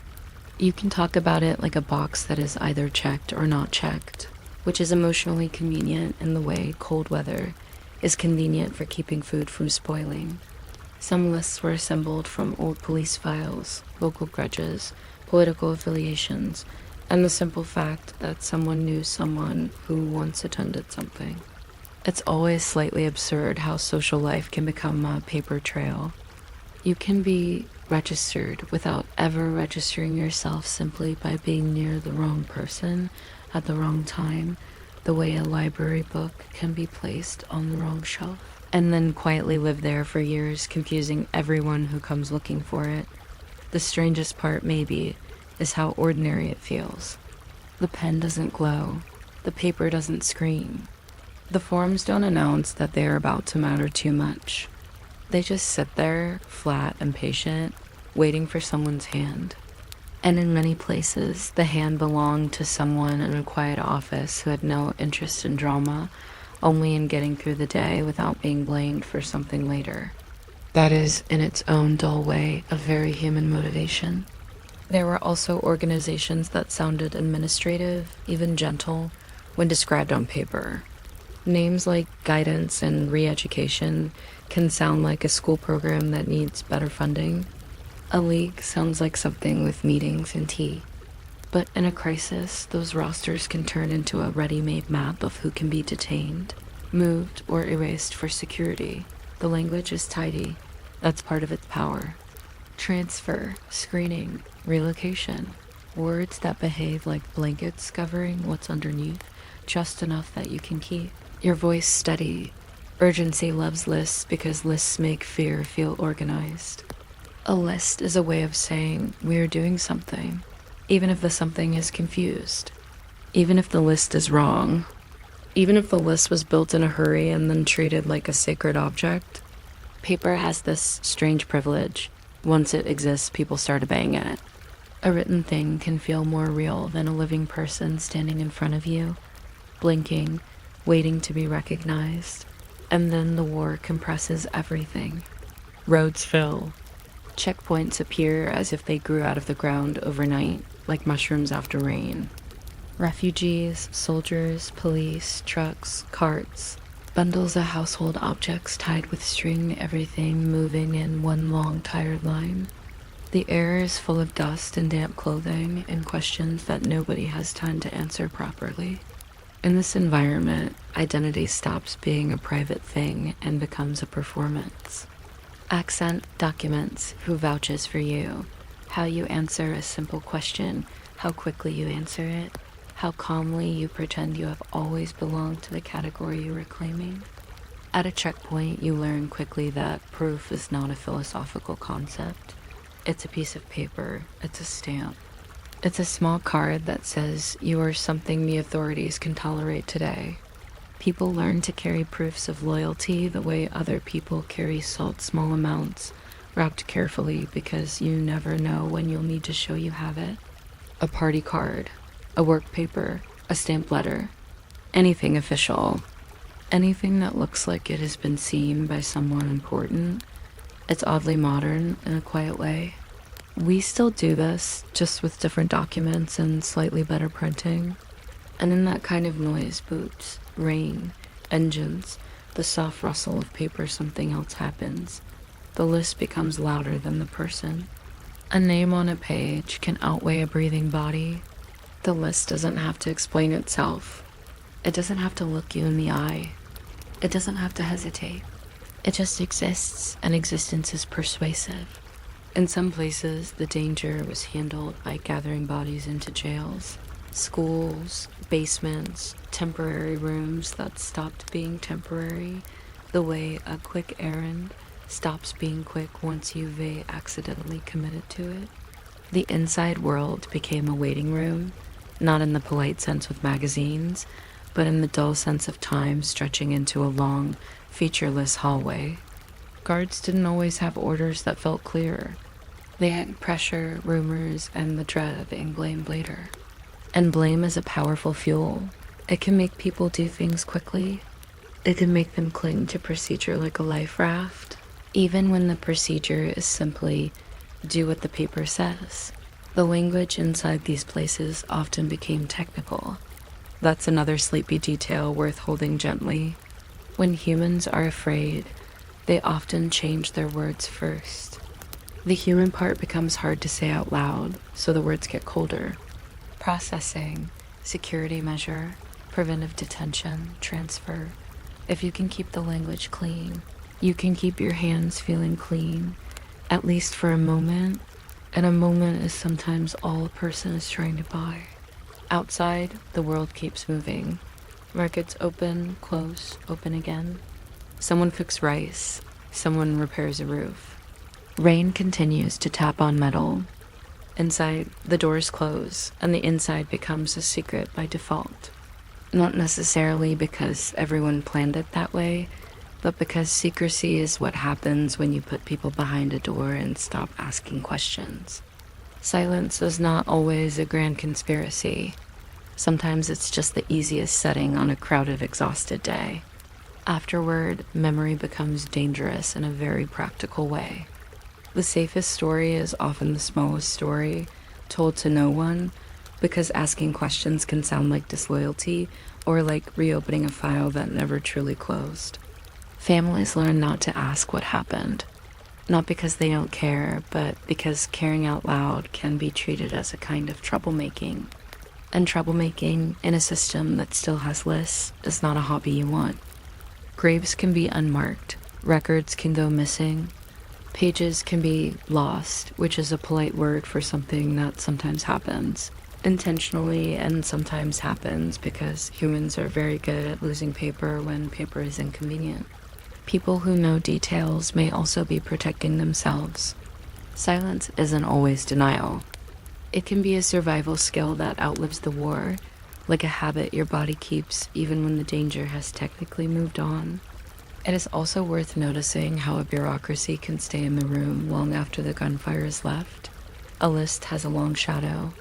You can talk about it like a box that is either checked or not checked, which is emotionally convenient in the way cold weather is convenient for keeping food from spoiling. Some lists were assembled from old police files, local grudges, political affiliations, and the simple fact that someone knew someone who once attended something. It's always slightly absurd how social life can become a paper trail. You can be registered without ever registering yourself simply by being near the wrong person at the wrong time, the way a library book can be placed on the wrong shelf, and then quietly live there for years, confusing everyone who comes looking for it. The strangest part, maybe, is how ordinary it feels. The pen doesn't glow. The paper doesn't scream. The forms don't announce that they are about to matter too much. They just sit there, flat and patient, waiting for someone's hand. And in many places, the hand belonged to someone in a quiet office who had no interest in drama, only in getting through the day without being blamed for something later. That is, in its own dull way, a very human motivation. There were also organizations that sounded administrative, even gentle, when described on paper. Names like guidance and re-education can sound like a school program that needs better funding. A league sounds like something with meetings and tea. But in a crisis, those rosters can turn into a ready-made map of who can be detained, moved, or erased for security. The language is tidy. That's part of its power. Transfer, screening, relocation. Words that behave like blankets covering what's underneath, just enough that you can keep your voice steady. Urgency loves lists because lists make fear feel organized. A list is a way of saying we're doing something, even if the something is confused, even if the list is wrong, even if the list was built in a hurry and then treated like a sacred object. Paper has this strange privilege. Once it exists, people start obeying it. A written thing can feel more real than a living person standing in front of you, blinking, waiting to be recognized. And then the war compresses everything. Roads fill. Checkpoints appear as if they grew out of the ground overnight, like mushrooms after rain. Refugees, soldiers, police, trucks, carts, bundles of household objects tied with string, everything moving in one long, tired line. The air is full of dust and damp clothing and questions that nobody has time to answer properly. In this environment, identity stops being a private thing and becomes a performance. Accent documents who vouches for you, how you answer a simple question, how quickly you answer it, how calmly you pretend you have always belonged to the category you were claiming. At a checkpoint, you learn quickly that proof is not a philosophical concept. It's a piece of paper, it's a stamp. It's a small card that says you are something the authorities can tolerate today. People learn to carry proofs of loyalty the way other people carry salt, small amounts, wrapped carefully because you never know when you'll need to show you have it. A party card, a work paper, a stamped letter, anything official, anything that looks like it has been seen by someone important. It's oddly modern in a quiet way. We still do this, just with different documents and slightly better printing. And in that kind of noise, boots, rain, engines, the soft rustle of paper, something else happens. The list becomes louder than the person. A name on a page can outweigh a breathing body. The list doesn't have to explain itself. It doesn't have to look you in the eye. It doesn't have to hesitate. It just exists, and existence is persuasive. In some places, the danger was handled by gathering bodies into jails, schools, basements, temporary rooms that stopped being temporary, the way a quick errand stops being quick once you've accidentally committed to it. The inside world became a waiting room, not in the polite sense with magazines, but in the dull sense of time stretching into a long, featureless hallway. Guards didn't always have orders that felt clear. They had pressure, rumors, and the dread of being blamed later. And blame is a powerful fuel. It can make people do things quickly. It can make them cling to procedure like a life raft, even when the procedure is simply do what the paper says. The language inside these places often became technical. That's another sleepy detail worth holding gently. When humans are afraid, they often change their words first. The human part becomes hard to say out loud, so the words get colder. Processing, security measure, preventive detention, transfer. If you can keep the language clean, you can keep your hands feeling clean, at least for a moment, and a moment is sometimes all a person is trying to buy. Outside, the world keeps moving. Markets open, close, open again. Someone cooks rice, someone repairs a roof. Rain continues to tap on metal. Inside, the doors close, and the inside becomes a secret by default. Not necessarily because everyone planned it that way, but because secrecy is what happens when you put people behind a door and stop asking questions. Silence is not always a grand conspiracy. Sometimes it's just the easiest setting on a crowded, exhausted day. Afterward, memory becomes dangerous in a very practical way. The safest story is often the smallest story, told to no one, because asking questions can sound like disloyalty or like reopening a file that never truly closed. Families learn not to ask what happened, not because they don't care, but because caring out loud can be treated as a kind of troublemaking. And troublemaking in a system that still has lists is not a hobby you want. Graves can be unmarked, records can go missing, pages can be lost, which is a polite word for something that sometimes happens intentionally and sometimes happens because humans are very good at losing paper when paper is inconvenient. People who know details may also be protecting themselves. Silence isn't always denial. It can be a survival skill that outlives the war, like a habit your body keeps even when the danger has technically moved on. It is also worth noticing how a bureaucracy can stay in the room long after the gunfire is left. A list has a long shadow.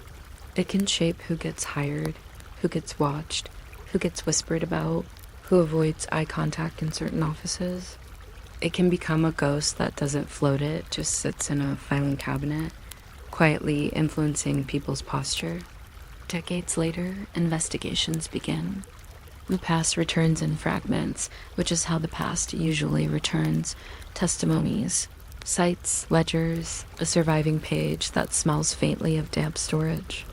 It can shape who gets hired, who gets watched, who gets whispered about, who avoids eye contact in certain offices. It can become a ghost that doesn't float, it just sits in a filing cabinet, quietly influencing people's posture. Decades later, investigations begin. The past returns in fragments, which is how the past usually returns. Testimonies, cites, ledgers, a surviving page that smells faintly of damp storage.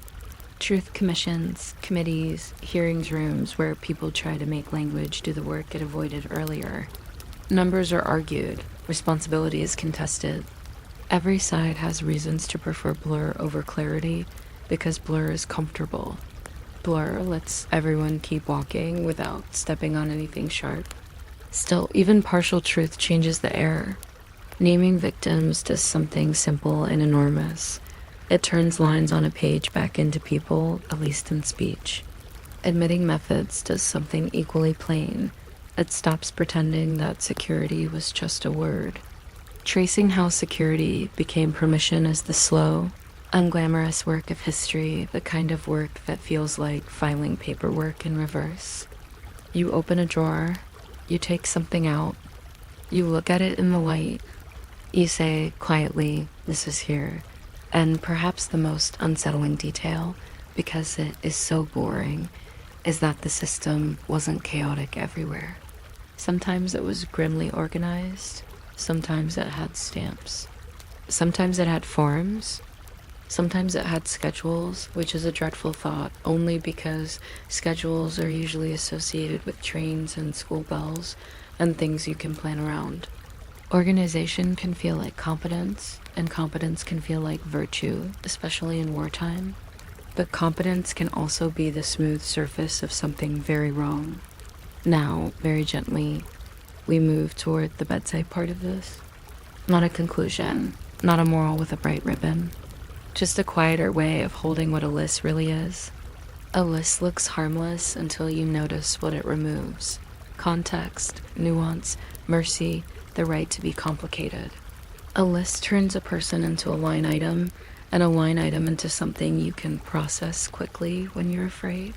Truth commissions, committees, hearings rooms where people try to make language do the work it avoided earlier. Numbers are argued, responsibility is contested. Every side has reasons to prefer blur over clarity because blur is comfortable. Blur lets everyone keep walking without stepping on anything sharp. Still, even partial truth changes the air. Naming victims does something simple and enormous. It turns lines on a page back into people, at least in speech. Admitting methods does something equally plain. It stops pretending that security was just a word. Tracing how security became permission is the slow, unglamorous work of history, the kind of work that feels like filing paperwork in reverse. You open a drawer, you take something out, you look at it in the light, you say quietly, "This is here." And perhaps the most unsettling detail, because it is so boring, is that the system wasn't chaotic everywhere. Sometimes it was grimly organized, sometimes it had stamps, sometimes it had forms, sometimes it had schedules, which is a dreadful thought only because schedules are usually associated with trains and school bells and things you can plan around. Organization can feel like competence, and competence can feel like virtue, especially in wartime. But competence can also be the smooth surface of something very wrong. Now, very gently, we move toward the bedside part of this. Not a conclusion, not a moral with a bright ribbon. Just a quieter way of holding what a list really is. A list looks harmless until you notice what it removes. Context, nuance, mercy, the right to be complicated. A list turns a person into a line item, and a line item into something you can process quickly when you're afraid.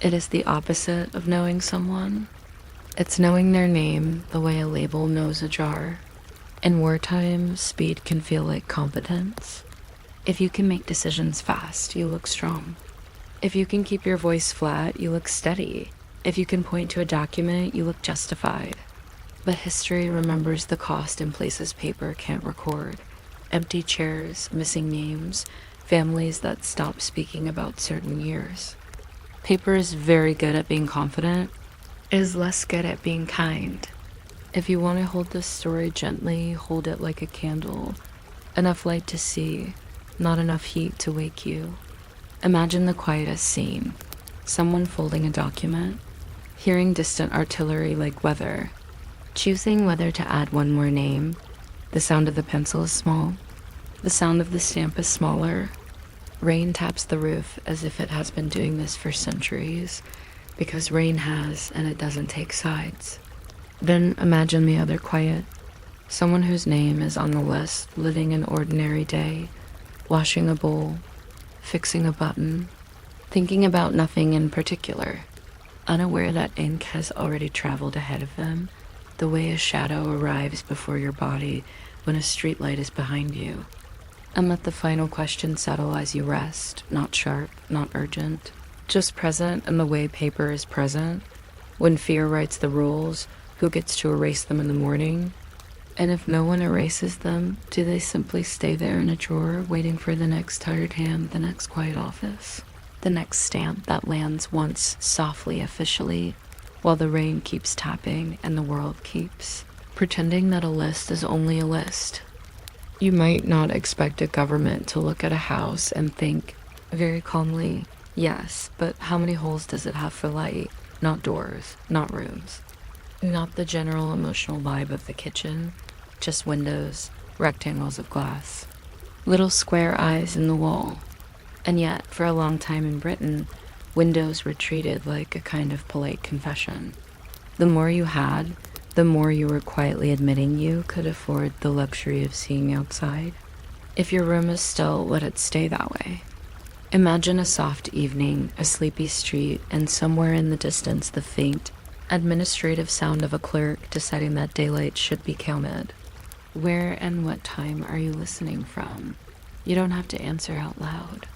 It is the opposite of knowing someone. It's knowing their name the way a label knows a jar. In wartime, speed can feel like competence. If you can make decisions fast, you look strong. If you can keep your voice flat, you look steady. If you can point to a document, you look justified. But history remembers the cost in places paper can't record. Empty chairs, missing names, families that stop speaking about certain years. Paper is very good at being confident, it is less good at being kind. If you want to hold this story gently, hold it like a candle. Enough light to see, not enough heat to wake you. Imagine the quietest scene. Someone folding a document, hearing distant artillery like weather, choosing whether to add one more name. The sound of the pencil is small. The sound of the stamp is smaller. Rain taps the roof as if it has been doing this for centuries, because rain has and it doesn't take sides. Then imagine the other quiet. Someone whose name is on the list, living an ordinary day, washing a bowl, fixing a button, thinking about nothing in particular, unaware that ink has already traveled ahead of them, the way a shadow arrives before your body when a streetlight is behind you. And let the final question settle as you rest, not sharp, not urgent, just present in the way paper is present. When fear writes the rules, who gets to erase them in the morning? And if no one erases them, do they simply stay there in a drawer waiting for the next tired hand, the next quiet office, the next stamp that lands once softly officially, while the rain keeps tapping and the world keeps pretending that a list is only a list? You might not expect a government to look at a house and think very calmly, yes, but how many holes does it have for light? Not doors, not rooms. Not the general emotional vibe of the kitchen, just windows, rectangles of glass, little square eyes in the wall. And yet, for a long time in Britain, windows were treated like a kind of polite confession. The more you had, the more you were quietly admitting you could afford the luxury of seeing outside. If your room is still, let it stay that way. Imagine a soft evening, a sleepy street, and somewhere in the distance the faint, administrative sound of a clerk deciding that daylight should be counted. Where and what time are you listening from? You don't have to answer out loud.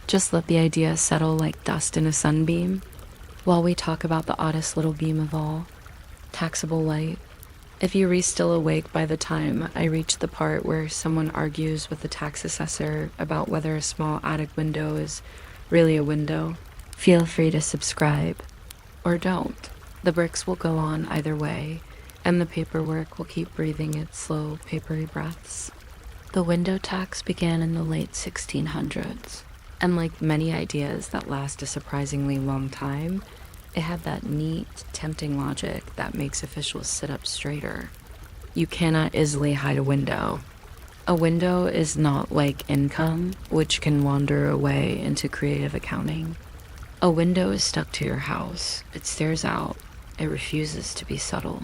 Just let the idea settle like dust in a sunbeam, while we talk about the oddest little beam of all, taxable light. If you are still awake by the time I reach the part where someone argues with the tax assessor about whether a small attic window is really a window, feel free to subscribe. Or don't. The bricks will go on either way, and the paperwork will keep breathing its slow, papery breaths. The window tax began in the late 1600s, and like many ideas that last a surprisingly long time, it had that neat, tempting logic that makes officials sit up straighter. You cannot easily hide a window. A window is not like income, which can wander away into creative accounting. A window is stuck to your house. It stares out. It refuses to be subtle.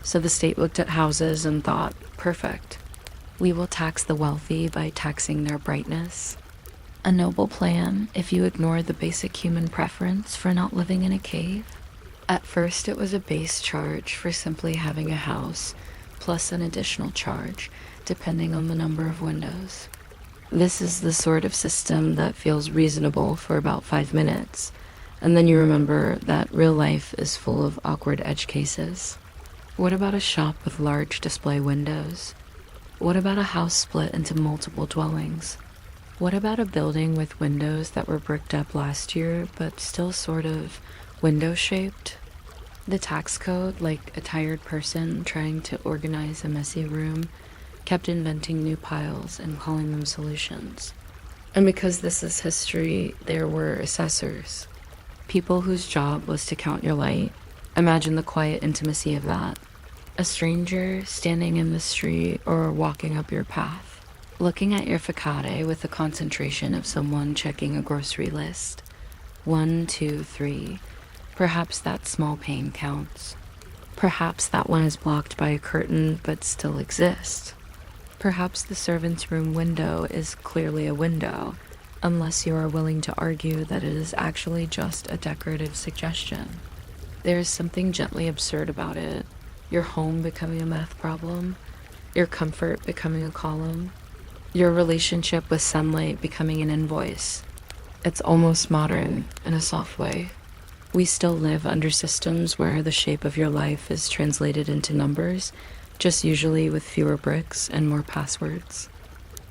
So the state looked at houses and thought, perfect. We will tax the wealthy by taxing their brightness. A noble plan if you ignore the basic human preference for not living in a cave. At first it was a base charge for simply having a house, plus an additional charge, depending on the number of windows. This is the sort of system that feels reasonable for about 5 minutes, and then you remember that real life is full of awkward edge cases. What about a shop with large display windows? What about a house split into multiple dwellings? What about a building with windows that were bricked up last year, but still sort of window-shaped? The tax code, like a tired person trying to organize a messy room, kept inventing new piles and calling them solutions. And because this is history, there were assessors. People whose job was to count your light. Imagine the quiet intimacy of that. A stranger standing in the street or walking up your path, looking at your facade with the concentration of someone checking a grocery list. 1, 2, 3. Perhaps that small pane counts. Perhaps that one is blocked by a curtain but still exists. Perhaps the servant's room window is clearly a window, unless you are willing to argue that it is actually just a decorative suggestion. There is something gently absurd about it. Your home becoming a math problem, your comfort becoming a column, your relationship with sunlight becoming an invoice. It's almost modern in a soft way. We still live under systems where the shape of your life is translated into numbers, just usually with fewer bricks and more passwords.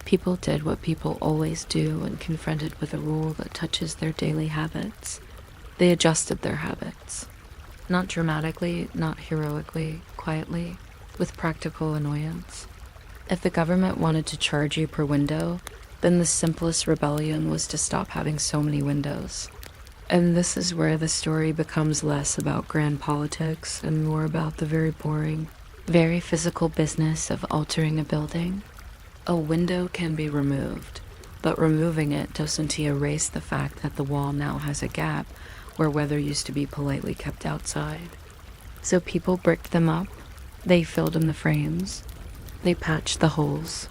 People did what people always do when confronted with a rule that touches their daily habits. They adjusted their habits. Not dramatically, not heroically, quietly, with practical annoyance. If the government wanted to charge you per window, then the simplest rebellion was to stop having so many windows. And this is where the story becomes less about grand politics and more about the very boring, very physical business of altering a building. A window can be removed, but removing it doesn't erase the fact that the wall now has a gap where weather used to be politely kept outside. So people bricked them up, they filled in the frames, they patched the holes.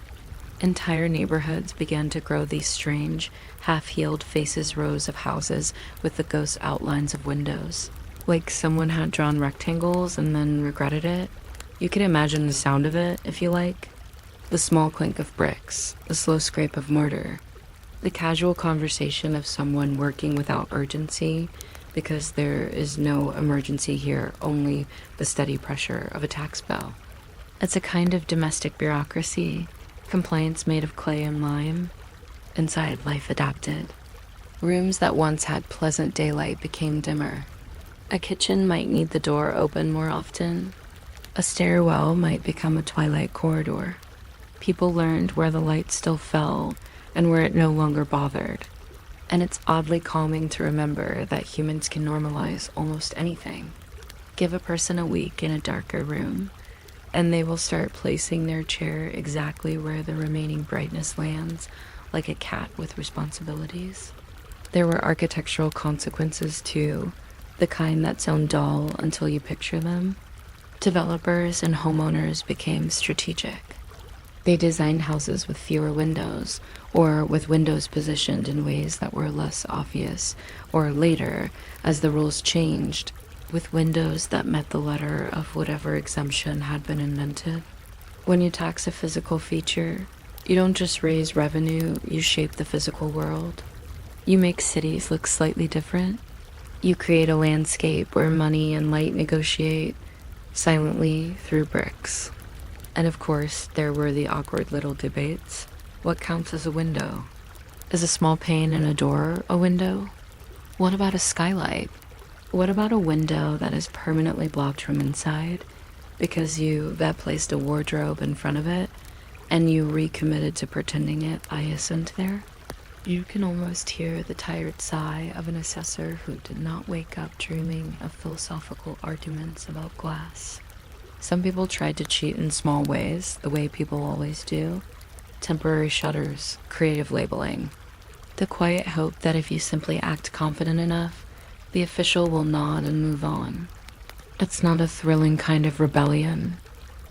Entire neighborhoods began to grow these strange, half-healed faces rows of houses with the ghost outlines of windows. Like someone had drawn rectangles and then regretted it. You can imagine the sound of it, if you like. The small clink of bricks, the slow scrape of mortar, the casual conversation of someone working without urgency, because there is no emergency here, only the steady pressure of a tax bill. It's a kind of domestic bureaucracy, compliance made of clay and lime. Inside, life adapted. Rooms that once had pleasant daylight became dimmer. A kitchen might need the door open more often. A stairwell might become a twilight corridor. People learned where the light still fell and where it no longer bothered. And it's oddly calming to remember that humans can normalize almost anything. Give a person a week in a darker room, and they will start placing their chair exactly where the remaining brightness lands, like a cat with responsibilities. There were architectural consequences too, the kind that sound dull until you picture them. Developers and homeowners became strategic. They designed houses with fewer windows, or with windows positioned in ways that were less obvious, or later, as the rules changed, with windows that met the letter of whatever exemption had been invented. When you tax a physical feature, you don't just raise revenue, you shape the physical world. You make cities look slightly different. You create a landscape where money and light negotiate silently through bricks. And of course, there were the awkward little debates. What counts as a window? Is a small pane in a door a window? What about a skylight? What about a window that is permanently blocked from inside because you placed a wardrobe in front of it and you recommitted to pretending it isn't there? You can almost hear the tired sigh of an assessor who did not wake up dreaming of philosophical arguments about glass. Some people tried to cheat in small ways, the way people always do. Temporary shutters, creative labeling. The quiet hope that if you simply act confident enough, the official will nod and move on. It's not a thrilling kind of rebellion.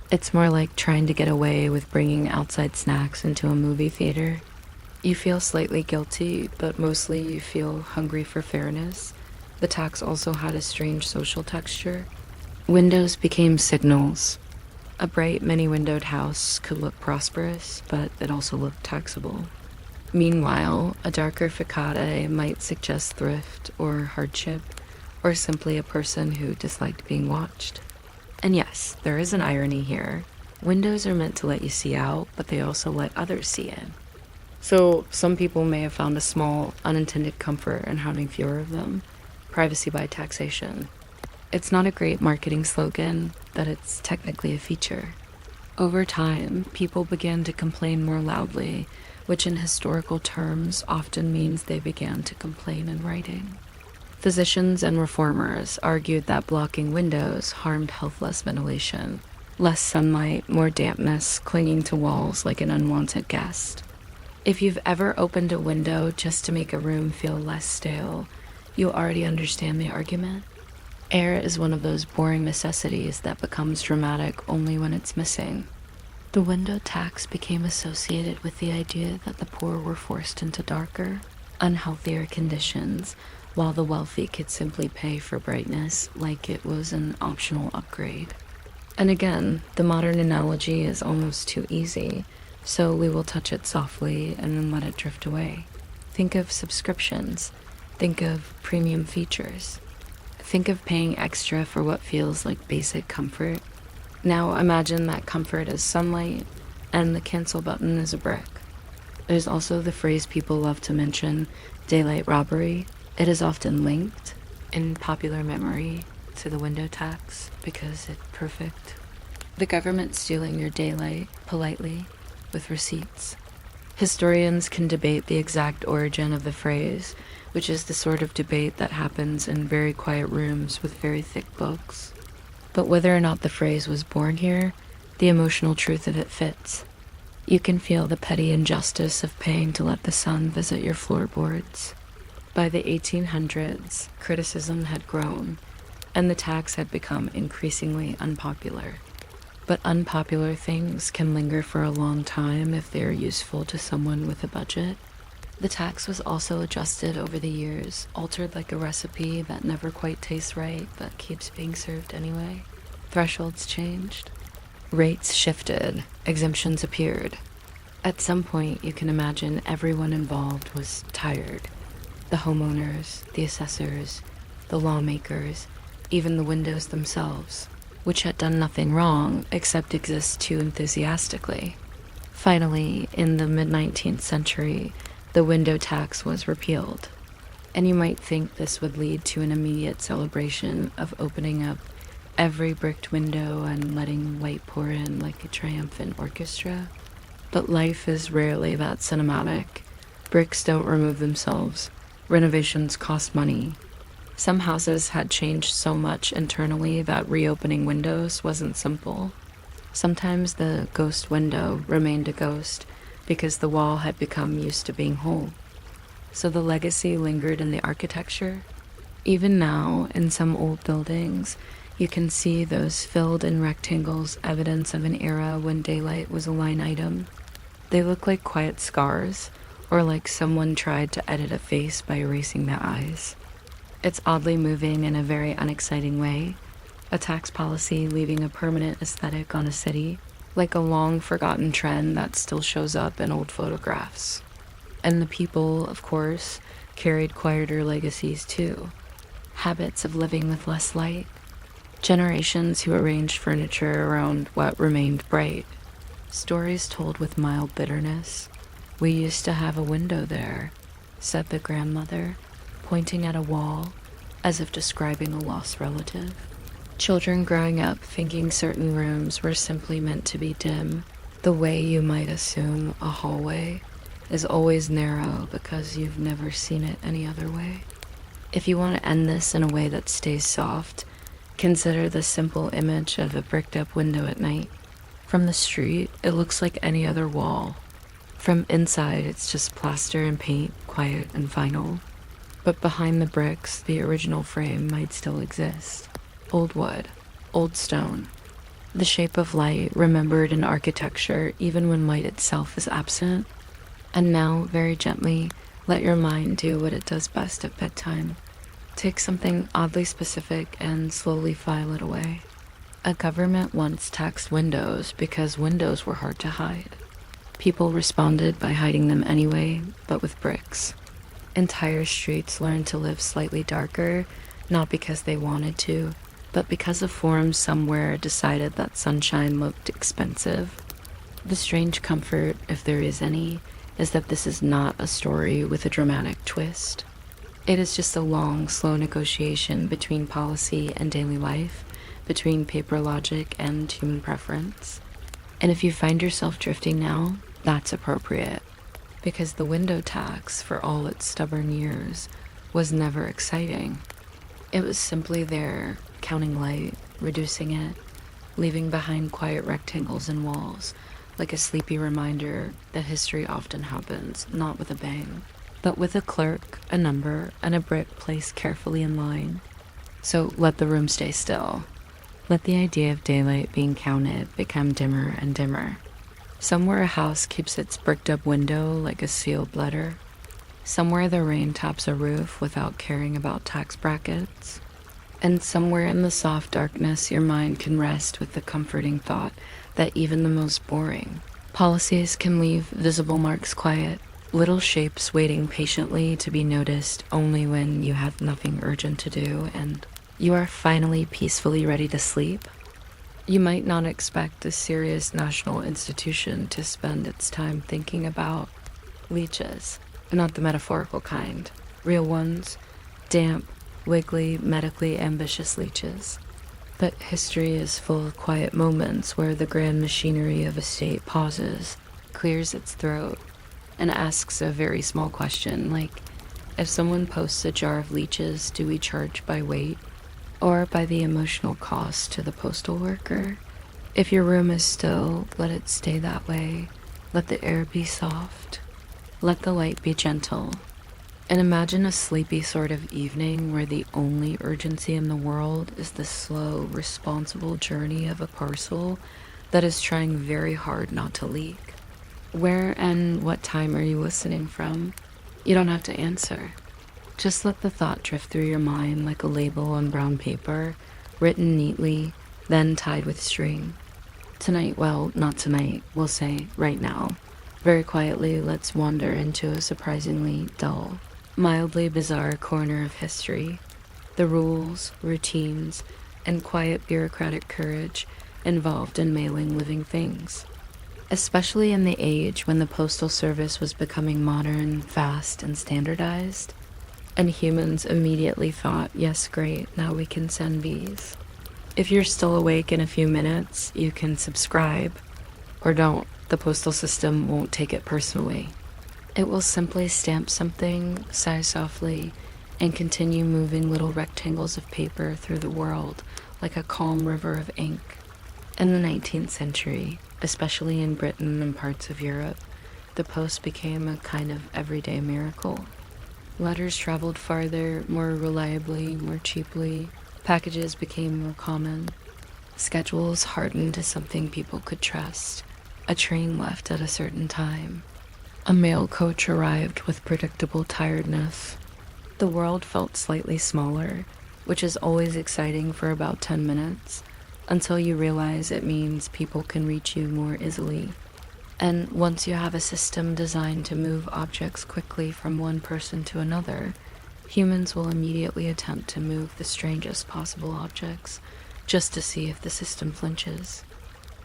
It's more like trying to get away with bringing outside snacks into a movie theater. You feel slightly guilty, but mostly you feel hungry for fairness. The tax also had a strange social texture. Windows became signals. A bright, many-windowed house could look prosperous, but it also looked taxable. Meanwhile, a darker facade might suggest thrift or hardship, or simply a person who disliked being watched. And yes, there is an irony here. Windows are meant to let you see out, but they also let others see in. So some people may have found a small, unintended comfort in having fewer of them. Privacy by taxation. It's not a great marketing slogan, but it's technically a feature. Over time, people began to complain more loudly, which in historical terms often means they began to complain in writing. Physicians and reformers argued that blocking windows harmed healthless ventilation, less sunlight, more dampness clinging to walls like an unwanted guest. If you've ever opened a window just to make a room feel less stale, you already understand the argument. Air is one of those boring necessities that becomes dramatic only when it's missing. The window tax became associated with the idea that the poor were forced into darker, unhealthier conditions, while the wealthy could simply pay for brightness like it was an optional upgrade. And again, the modern analogy is almost too easy, so we will touch it softly and then let it drift away. Think of subscriptions. Think of premium features. Think of paying extra for what feels like basic comfort. Now imagine that comfort as sunlight and the cancel button is a brick. There's also the phrase people love to mention, daylight robbery. It is often linked in popular memory to the window tax because it's perfect. The government stealing your daylight politely with receipts. Historians can debate the exact origin of the phrase, which is the sort of debate that happens in very quiet rooms with very thick books. But whether or not the phrase was born here, the emotional truth of it fits. You can feel the petty injustice of paying to let the sun visit your floorboards. By the 1800s, criticism had grown, and the tax had become increasingly unpopular. But unpopular things can linger for a long time if they are useful to someone with a budget. The tax was also adjusted over the years, altered like a recipe that never quite tastes right but keeps being served anyway. Thresholds changed. Rates shifted. Exemptions appeared. At some point, you can imagine everyone involved was tired. The homeowners, the assessors, the lawmakers, even the windows themselves, which had done nothing wrong except exist too enthusiastically. Finally, in the mid-19th century, the window tax was repealed. And you might think this would lead to an immediate celebration of opening up every bricked window and letting light pour in like a triumphant orchestra. But life is rarely that cinematic. Bricks don't remove themselves. Renovations cost money. Some houses had changed so much internally that reopening windows wasn't simple. Sometimes the ghost window remained a ghost because the wall had become used to being whole. So the legacy lingered in the architecture. Even now, in some old buildings, you can see those filled in rectangles, evidence of an era when daylight was a line item. They look like quiet scars, or like someone tried to edit a face by erasing their eyes. It's oddly moving in a very unexciting way, a tax policy leaving a permanent aesthetic on a city, like a long-forgotten trend that still shows up in old photographs. And the people, of course, carried quieter legacies too. Habits of living with less light. Generations who arranged furniture around what remained bright. Stories told with mild bitterness. "We used to have a window there," said the grandmother, pointing at a wall as if describing a lost relative. Children growing up thinking certain rooms were simply meant to be dim, the way you might assume a hallway is always narrow because you've never seen it any other way. If you want to end this in a way that stays soft, consider the simple image of a bricked-up window at night. From the street, it looks like any other wall. From inside, it's just plaster and paint, quiet and final. But behind the bricks, the original frame might still exist. Old wood, old stone. The shape of light remembered in architecture even when light itself is absent. And now, very gently, let your mind do what it does best at bedtime. Take something oddly specific and slowly file it away. A government once taxed windows because windows were hard to hide. People responded by hiding them anyway, but with bricks. Entire streets learned to live slightly darker, not because they wanted to, but because a forum somewhere decided that sunshine looked expensive. The strange comfort, if there is any, is that this is not a story with a dramatic twist. It is just a long, slow negotiation between policy and daily life, between paper logic and human preference. And if you find yourself drifting now, that's appropriate, because the window tax, for all its stubborn years, was never exciting. It was simply there, counting light, reducing it, leaving behind quiet rectangles and walls, like a sleepy reminder that history often happens, not with a bang, but with a clerk, a number, and a brick placed carefully in line. So let the room stay still. Let the idea of daylight being counted become dimmer and dimmer. Somewhere a house keeps its bricked-up window like a sealed letter. Somewhere the rain taps a roof without caring about tax brackets. And somewhere in the soft darkness your mind can rest with the comforting thought that even the most boring policies can leave visible marks quiet, little shapes waiting patiently to be noticed only when you have nothing urgent to do, and You are finally peacefully ready to sleep. You might not expect a serious national institution to spend its time thinking about leeches, not the metaphorical kind, real ones, damp, wiggly, medically ambitious leeches. But history is full of quiet moments where the grand machinery of a state pauses, clears its throat, and asks a very small question like, if someone posts a jar of leeches, do we charge by weight or by the emotional cost to the postal worker? If your room is still, let it stay that way. Let the air be soft. Let the light be gentle. And imagine a sleepy sort of evening where the only urgency in the world is the slow, responsible journey of a parcel that is trying very hard not to leak. Where and what time are you listening from? You don't have to answer. Just let the thought drift through your mind like a label on brown paper, written neatly, then tied with string. Tonight, well, not tonight, we'll say right now. Very quietly, let's wander into a surprisingly dull, mildly bizarre corner of history. The rules, routines, and quiet bureaucratic courage involved in mailing living things. Especially in the age when the Postal Service was becoming modern, fast, and standardized. And humans immediately thought, yes, great, now we can send bees. If you're still awake in a few minutes, you can subscribe. Or don't. The postal system won't take it personally. It will simply stamp something, sigh softly, and continue moving little rectangles of paper through the world like a calm river of ink. In the 19th century, especially in Britain and parts of Europe, the post became a kind of everyday miracle. Letters traveled farther, more reliably, more cheaply. Packages became more common. Schedules hardened to something people could trust. A train left at a certain time. A mail coach arrived with predictable tiredness. The world felt slightly smaller, which is always exciting for about 10 minutes, until you realize it means people can reach you more easily. And once you have a system designed to move objects quickly from one person to another, humans will immediately attempt to move the strangest possible objects just to see if the system flinches.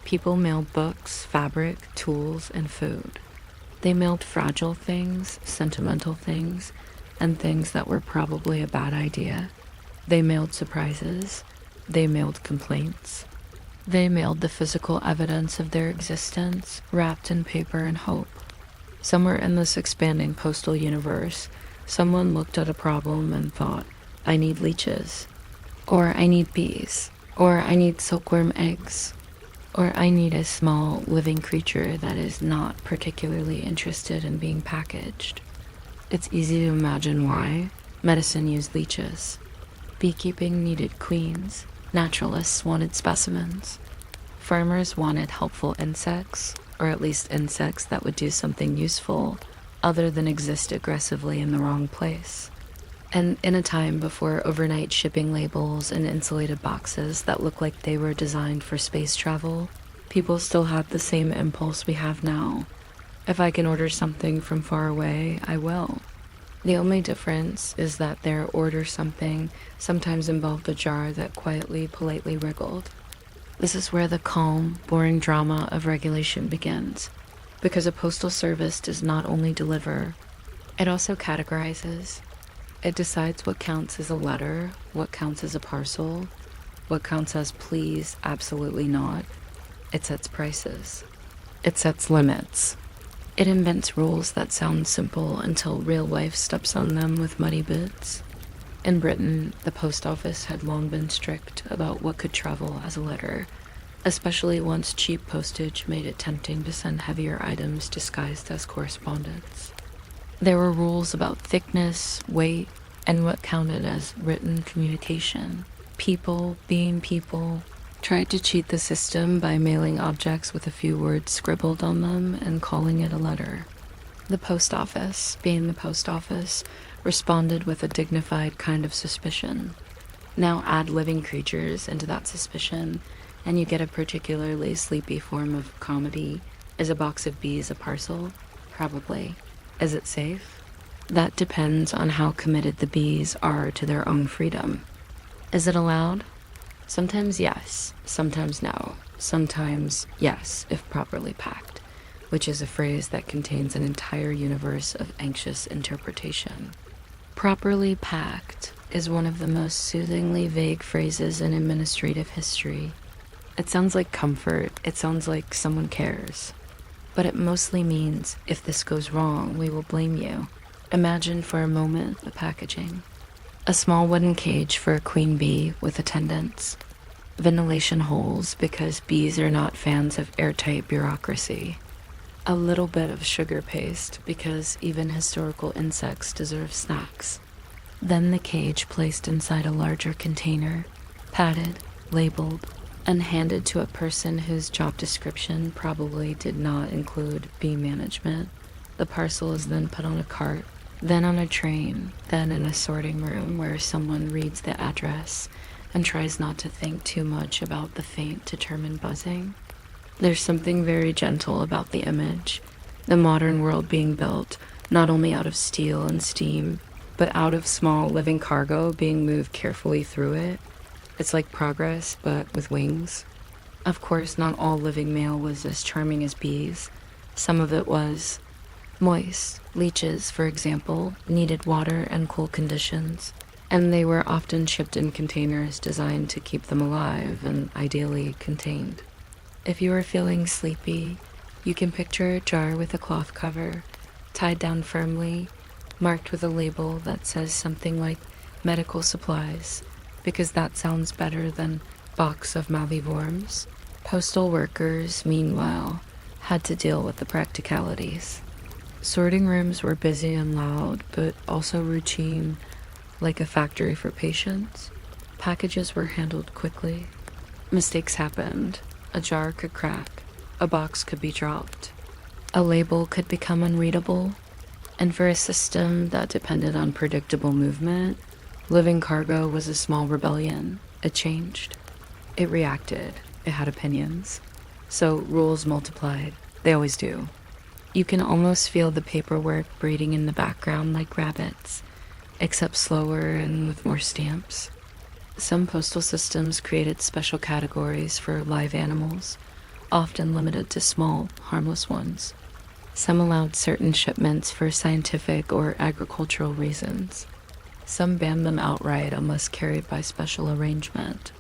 People mailed books, fabric, tools, and food. They mailed fragile things, sentimental things, and things that were probably a bad idea. They mailed surprises. They mailed complaints. They mailed the physical evidence of their existence, wrapped in paper and hope. Somewhere in this expanding postal universe, someone looked at a problem and thought, I need leeches. Or I need bees. Or I need silkworm eggs. Or I need a small, living creature that is not particularly interested in being packaged. It's easy to imagine why. Medicine used leeches. Beekeeping needed queens. Naturalists wanted specimens. Farmers wanted helpful insects, or at least insects that would do something useful, other than exist aggressively in the wrong place. And in a time before overnight shipping labels and insulated boxes that looked like they were designed for space travel, people still had the same impulse we have now. If I can order something from far away, I will. The only difference is that their order something sometimes involved a jar that quietly, politely wriggled. This is where the calm, boring drama of regulation begins, because a postal service does not only deliver, it also categorizes. It decides what counts as a letter, what counts as a parcel, what counts as please, absolutely not. It sets prices. It sets limits. It invents rules that sound simple until real life steps on them with muddy boots. In Britain, the post office had long been strict about what could travel as a letter, especially once cheap postage made it tempting to send heavier items disguised as correspondence. There were rules about thickness, weight, and what counted as written communication. People, being people, tried to cheat the system by mailing objects with a few words scribbled on them and calling it a letter. The post office, being the post office, responded with a dignified kind of suspicion. Now add living creatures into that suspicion, and you get a particularly sleepy form of comedy. Is a box of bees a parcel? Probably. Is it safe? That depends on how committed the bees are to their own freedom. Is it allowed? Sometimes yes, sometimes no. Sometimes yes, if properly packed, which is a phrase that contains an entire universe of anxious interpretation. Properly packed is one of the most soothingly vague phrases in administrative history. It sounds like comfort, it sounds like someone cares. But it mostly means, if this goes wrong, we will blame you. Imagine for a moment the packaging. A small wooden cage for a queen bee with attendants. Ventilation holes because bees are not fans of airtight bureaucracy. A little bit of sugar paste because even historical insects deserve snacks. Then the cage placed inside a larger container, padded, labeled, and handed to a person whose job description probably did not include bee management. The parcel is then put on a cart, then on a train, then in a sorting room where someone reads the address and tries not to think too much about the faint, determined buzzing. There's something very gentle about the image, the modern world being built not only out of steel and steam, but out of small living cargo being moved carefully through it. It's like progress, but with wings. Of course, not all living mail was as charming as bees. Some of it was moist. Leeches, for example, needed water and cool conditions, and they were often shipped in containers designed to keep them alive and ideally contained. If you are feeling sleepy, you can picture a jar with a cloth cover, tied down firmly, marked with a label that says something like medical supplies, because that sounds better than box of malleeworms. Postal workers, meanwhile, had to deal with the practicalities. Sorting rooms were busy and loud, but also routine, like a factory for patients. Packages were handled quickly. Mistakes happened. A jar could crack. A box could be dropped. A label could become unreadable. And for a system that depended on predictable movement, living cargo was a small rebellion. It changed. It reacted. It had opinions. So rules multiplied. They always do. You can almost feel the paperwork breeding in the background like rabbits, except slower and with more stamps. Some postal systems created special categories for live animals, often limited to small, harmless ones. Some allowed certain shipments for scientific or agricultural reasons. Some banned them outright unless carried by special arrangement.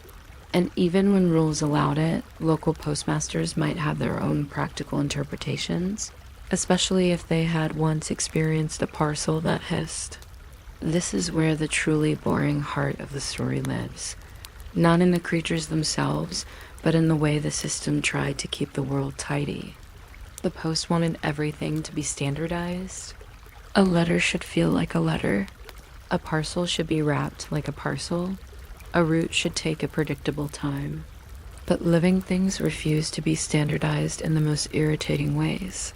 And even when rules allowed it, local postmasters might have their own practical interpretations, especially if they had once experienced a parcel that hissed. This is where the truly boring heart of the story lives. Not in the creatures themselves, but in the way the system tried to keep the world tidy. The post wanted everything to be standardized. A letter should feel like a letter. A parcel should be wrapped like a parcel. A route should take a predictable time. But living things refuse to be standardized in the most irritating ways.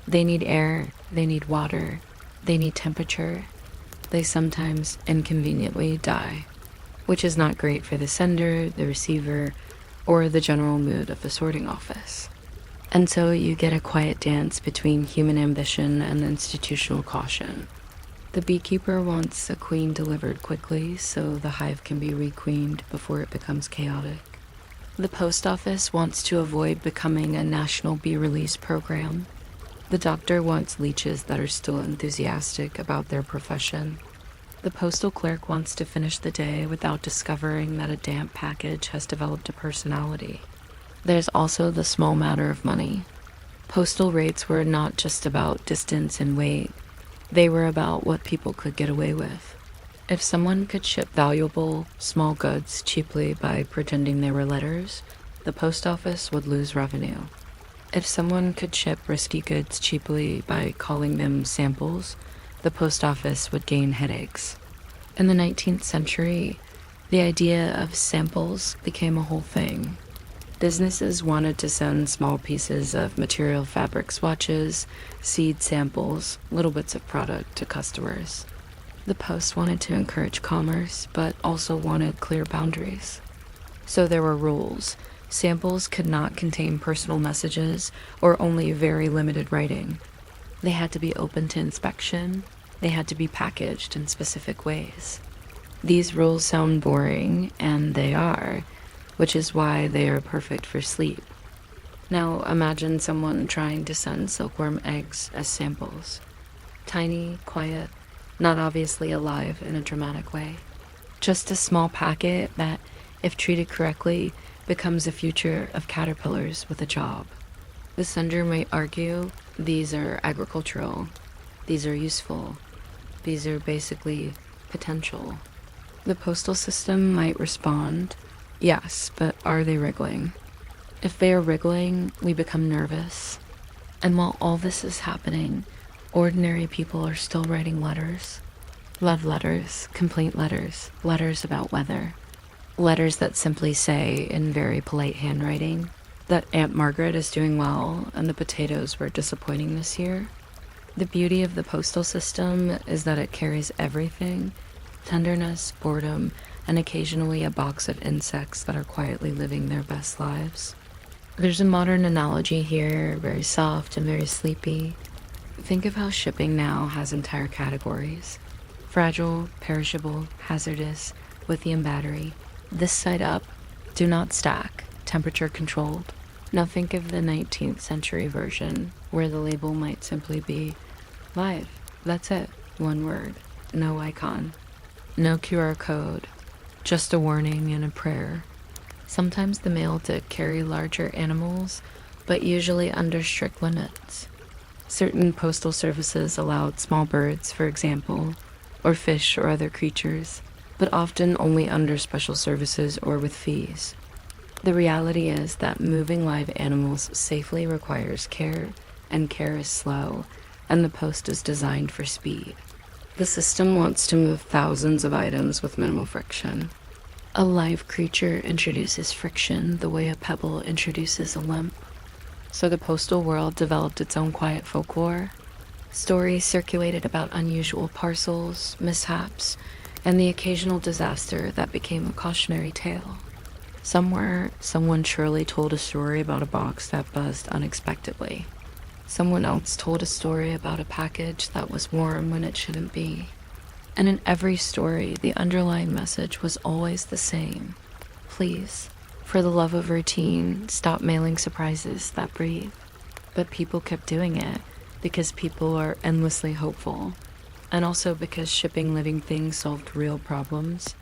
They need air, they need water, they need temperature. They sometimes inconveniently die, which is not great for the sender, the receiver, or the general mood of the sorting office. And so you get a quiet dance between human ambition and institutional caution. The beekeeper wants a queen delivered quickly so the hive can be requeened before it becomes chaotic. The post office wants to avoid becoming a national bee release program. The doctor wants leeches that are still enthusiastic about their profession. The postal clerk wants to finish the day without discovering that a damp package has developed a personality. There's also the small matter of money. Postal rates were not just about distance and weight. They were about what people could get away with. If someone could ship valuable, small goods cheaply by pretending they were letters, the post office would lose revenue. If someone could ship risky goods cheaply by calling them samples, the post office would gain headaches. In the 19th century, the idea of samples became a whole thing. Businesses wanted to send small pieces of material fabric swatches, seed samples, little bits of product to customers. The Post wanted to encourage commerce, but also wanted clear boundaries. So there were rules. Samples could not contain personal messages or only very limited writing. They had to be open to inspection. They had to be packaged in specific ways. These rules sound boring, and they are, which is why they are perfect for sleep. Now imagine someone trying to send silkworm eggs as samples. Tiny, quiet, not obviously alive in a dramatic way. Just a small packet that, if treated correctly, becomes a future of caterpillars with a job. The sender might argue, these are agricultural, these are useful, these are basically potential. The postal system might respond, yes, but are they wriggling? If they are wriggling, we become nervous. And while all this is happening, ordinary people are still writing letters. Love letters, complaint letters, letters about weather. Letters that simply say, in very polite handwriting, that Aunt Margaret is doing well and the potatoes were disappointing this year. The beauty of the postal system is that it carries everything: tenderness, boredom, and occasionally a box of insects that are quietly living their best lives. There's a modern analogy here, very soft and very sleepy. Think of how shipping now has entire categories: fragile, perishable, hazardous, lithium battery. This side up, do not stack, temperature controlled. Now think of the 19th century version, where the label might simply be live. That's it, one word, no icon, no QR code, just a warning and a prayer. Sometimes the mail did carry larger animals, but usually under strict limits. Certain postal services allowed small birds, for example, or fish or other creatures, but often only under special services or with fees. The reality is that moving live animals safely requires care, and care is slow, and the post is designed for speed. The system wants to move thousands of items with minimal friction. A live creature introduces friction the way a pebble introduces a limp. So the postal world developed its own quiet folklore. Stories circulated about unusual parcels, mishaps, and the occasional disaster that became a cautionary tale. Somewhere, someone surely told a story about a box that buzzed unexpectedly. Someone else told a story about a package that was warm when it shouldn't be. And in every story, the underlying message was always the same. Please, for the love of routine, stop mailing surprises that breathe. But people kept doing it because people are endlessly hopeful. And also because shipping living things solved real problems.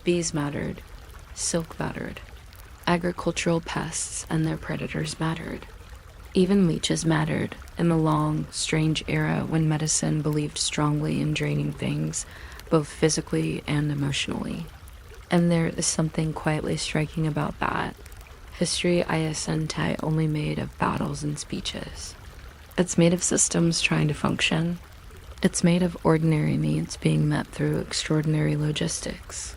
Bees mattered. Silk mattered. Agricultural pests and their predators mattered. Even leeches mattered in the long, strange era when medicine believed strongly in draining things, both physically and emotionally. And there is something quietly striking about that. History isn't only made of battles and speeches. It's made of systems trying to function. It's made of ordinary needs being met through extraordinary logistics.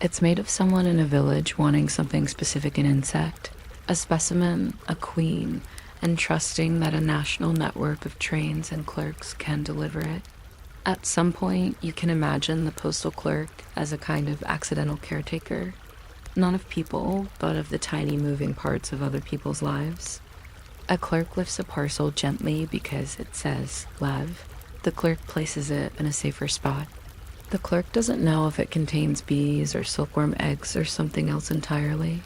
It's made of someone in a village wanting something specific, an insect, a specimen, a queen, and trusting that a national network of trains and clerks can deliver it. At some point, you can imagine the postal clerk as a kind of accidental caretaker, not of people, but of the tiny moving parts of other people's lives. A clerk lifts a parcel gently because it says "Lev." The clerk places it in a safer spot. The clerk doesn't know if it contains bees or silkworm eggs or something else entirely.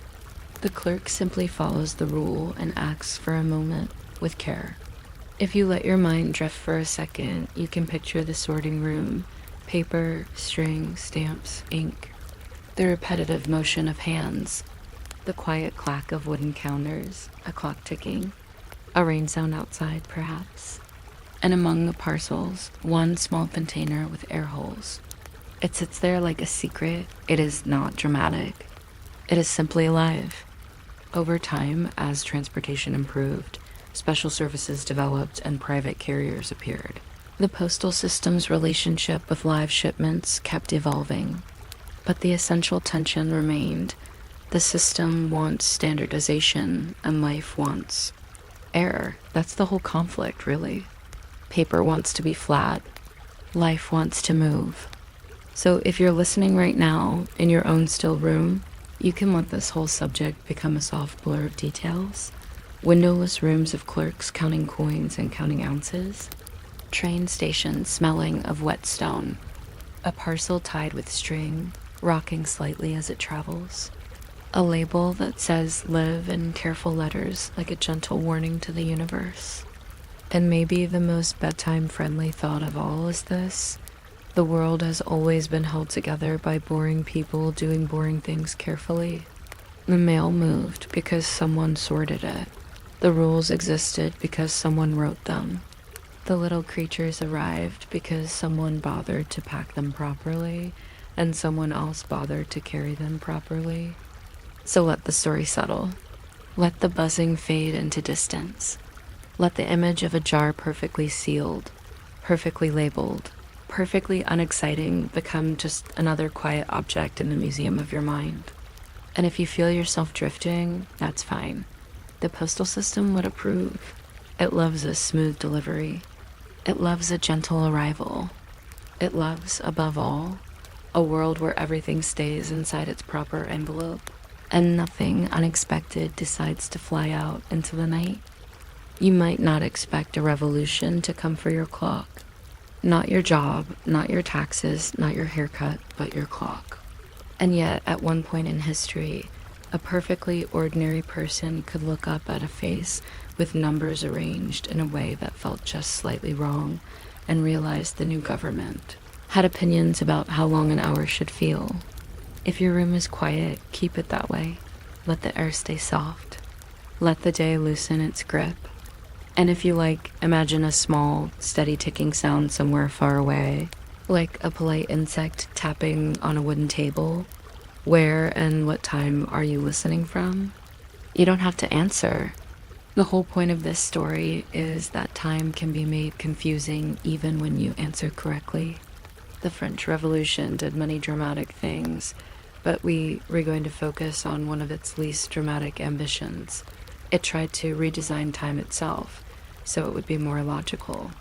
The clerk simply follows the rule and acts for a moment with care. If you let your mind drift for a second, you can picture the sorting room: paper, string, stamps, ink. The repetitive motion of hands, the quiet clack of wooden counters, a clock ticking, a rain sound outside, perhaps. And among the parcels, one small container with air holes. It sits there like a secret. It is not dramatic. It is simply alive. Over time, as transportation improved, special services developed and private carriers appeared. The postal system's relationship with live shipments kept evolving, but the essential tension remained. The system wants standardization, and life wants air. That's the whole conflict, really. Paper wants to be flat. Life wants to move. So if you're listening right now in your own still room, you can let this whole subject become a soft blur of details. Windowless rooms of clerks counting coins and counting ounces. Train stations smelling of wet stone. A parcel tied with string, rocking slightly as it travels. A label that says live in careful letters like a gentle warning to the universe. And maybe the most bedtime-friendly thought of all is this: the world has always been held together by boring people doing boring things carefully. The mail moved because someone sorted it. The rules existed because someone wrote them. The little creatures arrived because someone bothered to pack them properly, and someone else bothered to carry them properly. So let the story settle. Let the buzzing fade into distance. Let the image of a jar perfectly sealed, perfectly labeled, perfectly unexciting become just another quiet object in the museum of your mind. And if you feel yourself drifting, that's fine. The postal system would approve. It loves a smooth delivery. It loves a gentle arrival. It loves, above all, a world where everything stays inside its proper envelope and nothing unexpected decides to fly out into the night. You might not expect a revolution to come for your clock. Not your job, not your taxes, not your haircut, but your clock. And yet, at one point in history, a perfectly ordinary person could look up at a face with numbers arranged in a way that felt just slightly wrong and realize the new government had opinions about how long an hour should feel. If your room is quiet, keep it that way. Let the air stay soft. Let the day loosen its grip. And if you like, imagine a small, steady ticking sound somewhere far away, like a polite insect tapping on a wooden table. Where and what time are you listening from? You don't have to answer. The whole point of this story is that time can be made confusing even when you answer correctly. The French Revolution did many dramatic things, but we're going to focus on one of its least dramatic ambitions. It tried to redesign time itself, so it would be more logical,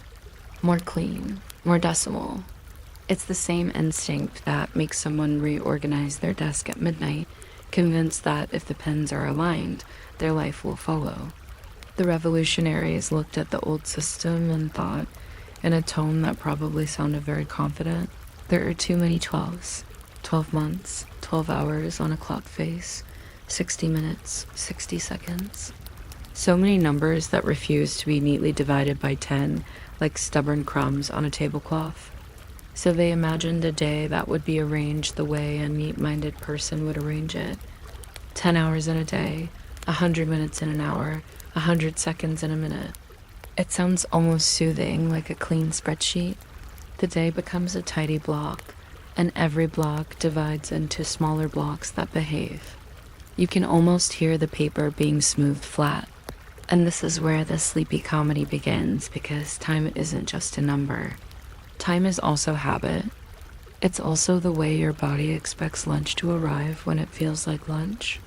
more clean, more decimal. It's the same instinct that makes someone reorganize their desk at midnight, convinced that if the pens are aligned, their life will follow. The revolutionaries looked at the old system and thought, in a tone that probably sounded very confident, there are too many 12s. 12 months, 12 hours on a clock face, 60 minutes, 60 seconds. So many numbers that refuse to be neatly divided by 10, like stubborn crumbs on a tablecloth. So they imagined a day that would be arranged the way a neat-minded person would arrange it. 10 hours in a day, 100 minutes in an hour, 100 seconds in a minute. It sounds almost soothing, like a clean spreadsheet. The day becomes a tidy block, and every block divides into smaller blocks that behave. You can almost hear the paper being smoothed flat. And this is where the sleepy comedy begins, because time isn't just a number. Time is also habit. It's also the way your body expects lunch to arrive when it feels like lunch.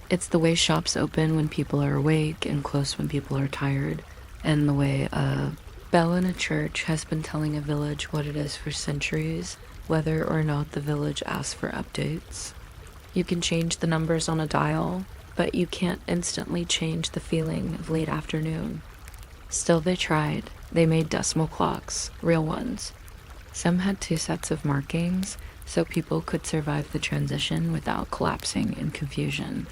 It's the way shops open when people are awake and close when people are tired, and the way a bell in a church has been telling a village what it is for centuries, whether or not the village asks for updates. You can change the numbers on a dial, but you can't instantly change the feeling of late afternoon. Still, they tried. They made decimal clocks, real ones. Some had 2 sets of markings, so people could survive the transition without collapsing in confusion.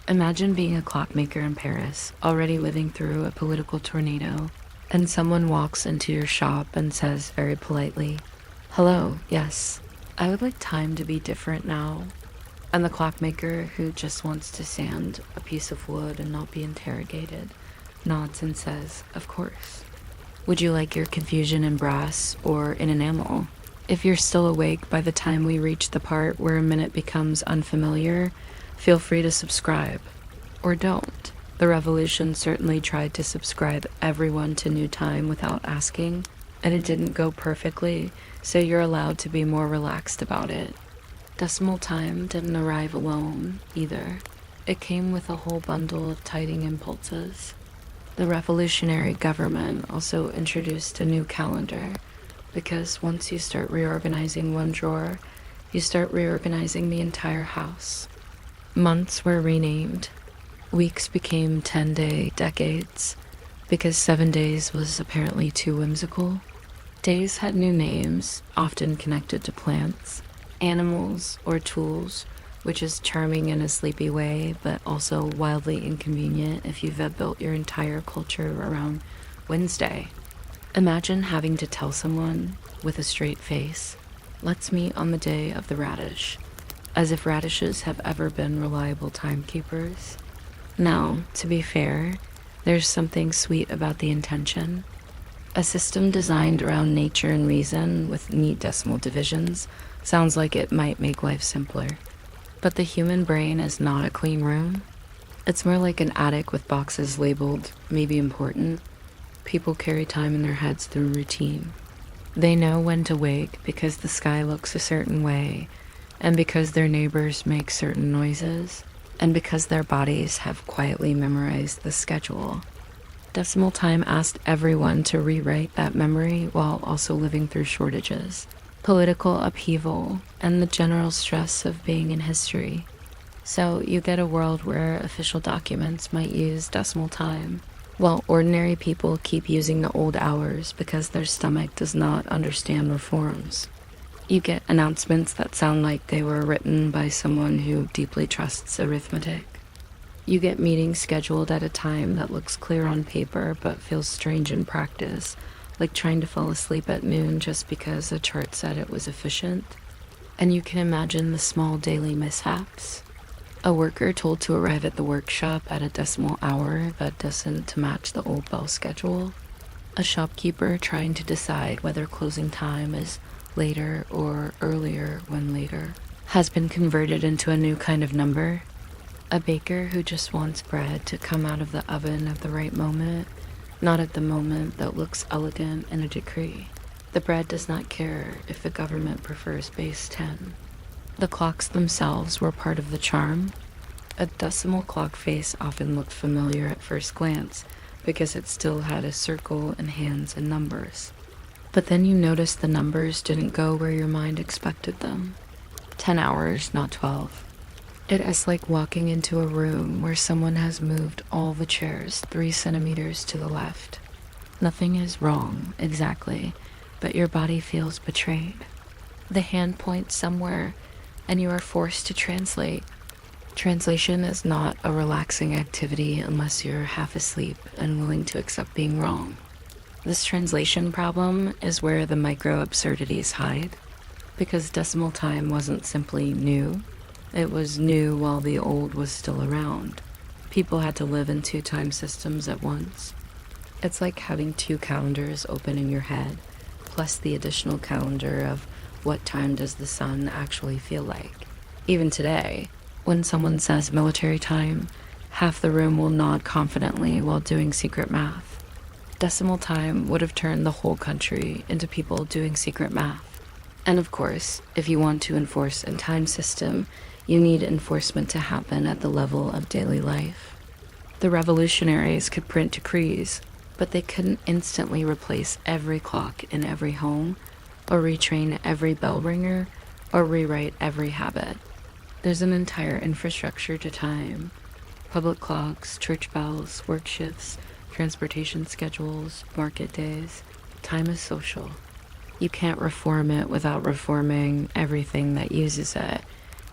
Imagine being a clockmaker in Paris, already living through a political tornado, and someone walks into your shop and says very politely, "Hello, yes, I would like time to be different now." And the clockmaker, who just wants to sand a piece of wood and not be interrogated, nods and says, "Of course." Would you like your confusion in brass or in enamel? If you're still awake by the time we reach the part where a minute becomes unfamiliar, feel free to subscribe. Or don't. The revolution certainly tried to subscribe everyone to new time without asking, and it didn't go perfectly, so you're allowed to be more relaxed about it. Decimal time didn't arrive alone, either. It came with a whole bundle of tiding impulses. The revolutionary government also introduced a new calendar, because once you start reorganizing one drawer, you start reorganizing the entire house. Months were renamed. Weeks became 10-day decades, because 7 days was apparently too whimsical. Days had new names, often connected to plants, animals, or tools, which is charming in a sleepy way, but also wildly inconvenient if you've built your entire culture around Wednesday. Imagine having to tell someone with a straight face, "Let's meet on the day of the radish," as if radishes have ever been reliable timekeepers. Now, to be fair, there's something sweet about the intention. A system designed around nature and reason with neat decimal divisions sounds like it might make life simpler. But the human brain is not a clean room. It's more like an attic with boxes labeled maybe important. People carry time in their heads through routine. They know when to wake because the sky looks a certain way, and because their neighbors make certain noises, and because their bodies have quietly memorized the schedule. Decimal time asked everyone to rewrite that memory while also living through shortages, political upheaval, and the general stress of being in history. So you get a world where official documents might use decimal time, while ordinary people keep using the old hours because their stomach does not understand reforms. You get announcements that sound like they were written by someone who deeply trusts arithmetic. You get meetings scheduled at a time that looks clear on paper but feels strange in practice, like trying to fall asleep at noon just because a chart said it was efficient. And you can imagine the small daily mishaps. A worker told to arrive at the workshop at a decimal hour that doesn't match the old bell schedule. A shopkeeper trying to decide whether closing time is later or earlier when later has been converted into a new kind of number. A baker who just wants bread to come out of the oven at the right moment, not at the moment that looks elegant in a decree. The bread does not care if the government prefers base 10. The clocks themselves were part of the charm. A decimal clock face often looked familiar at first glance because it still had a circle and hands and numbers. But then you noticed the numbers didn't go where your mind expected them. 10 hours, not 12. It is like walking into a room where someone has moved all the chairs 3 centimeters to the left. Nothing is wrong, exactly, but your body feels betrayed. The hand points somewhere, and you are forced to translate. Translation is not a relaxing activity unless you're half asleep and willing to accept being wrong. This translation problem is where the micro-absurdities hide, because decimal time wasn't simply new. It was new while the old was still around. People had to live in 2 time systems at once. It's like having 2 calendars open in your head, plus the additional calendar of what time does the sun actually feel like. Even today, when someone says military time, half the room will nod confidently while doing secret math. Decimal time would have turned the whole country into people doing secret math. And of course, if you want to enforce a time system, you need enforcement to happen at the level of daily life. The revolutionaries could print decrees, but they couldn't instantly replace every clock in every home, or retrain every bell ringer, or rewrite every habit. There's an entire infrastructure to time. Public clocks, church bells, work shifts, transportation schedules, market days. Time is social. You can't reform it without reforming everything that uses it,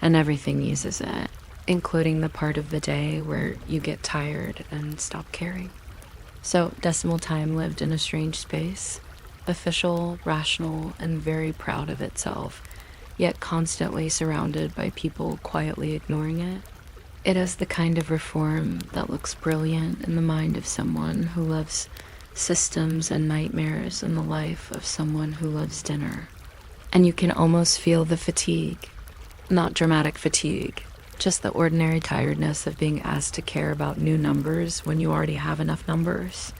and everything uses it, including the part of the day where you get tired and stop caring. So decimal time lived in a strange space, official, rational, and very proud of itself, yet constantly surrounded by people quietly ignoring it. It is the kind of reform that looks brilliant in the mind of someone who loves systems and nightmares in the life of someone who loves dinner. And you can almost feel the fatigue. Not dramatic fatigue, just the ordinary tiredness of being asked to care about new numbers when you already have enough numbers.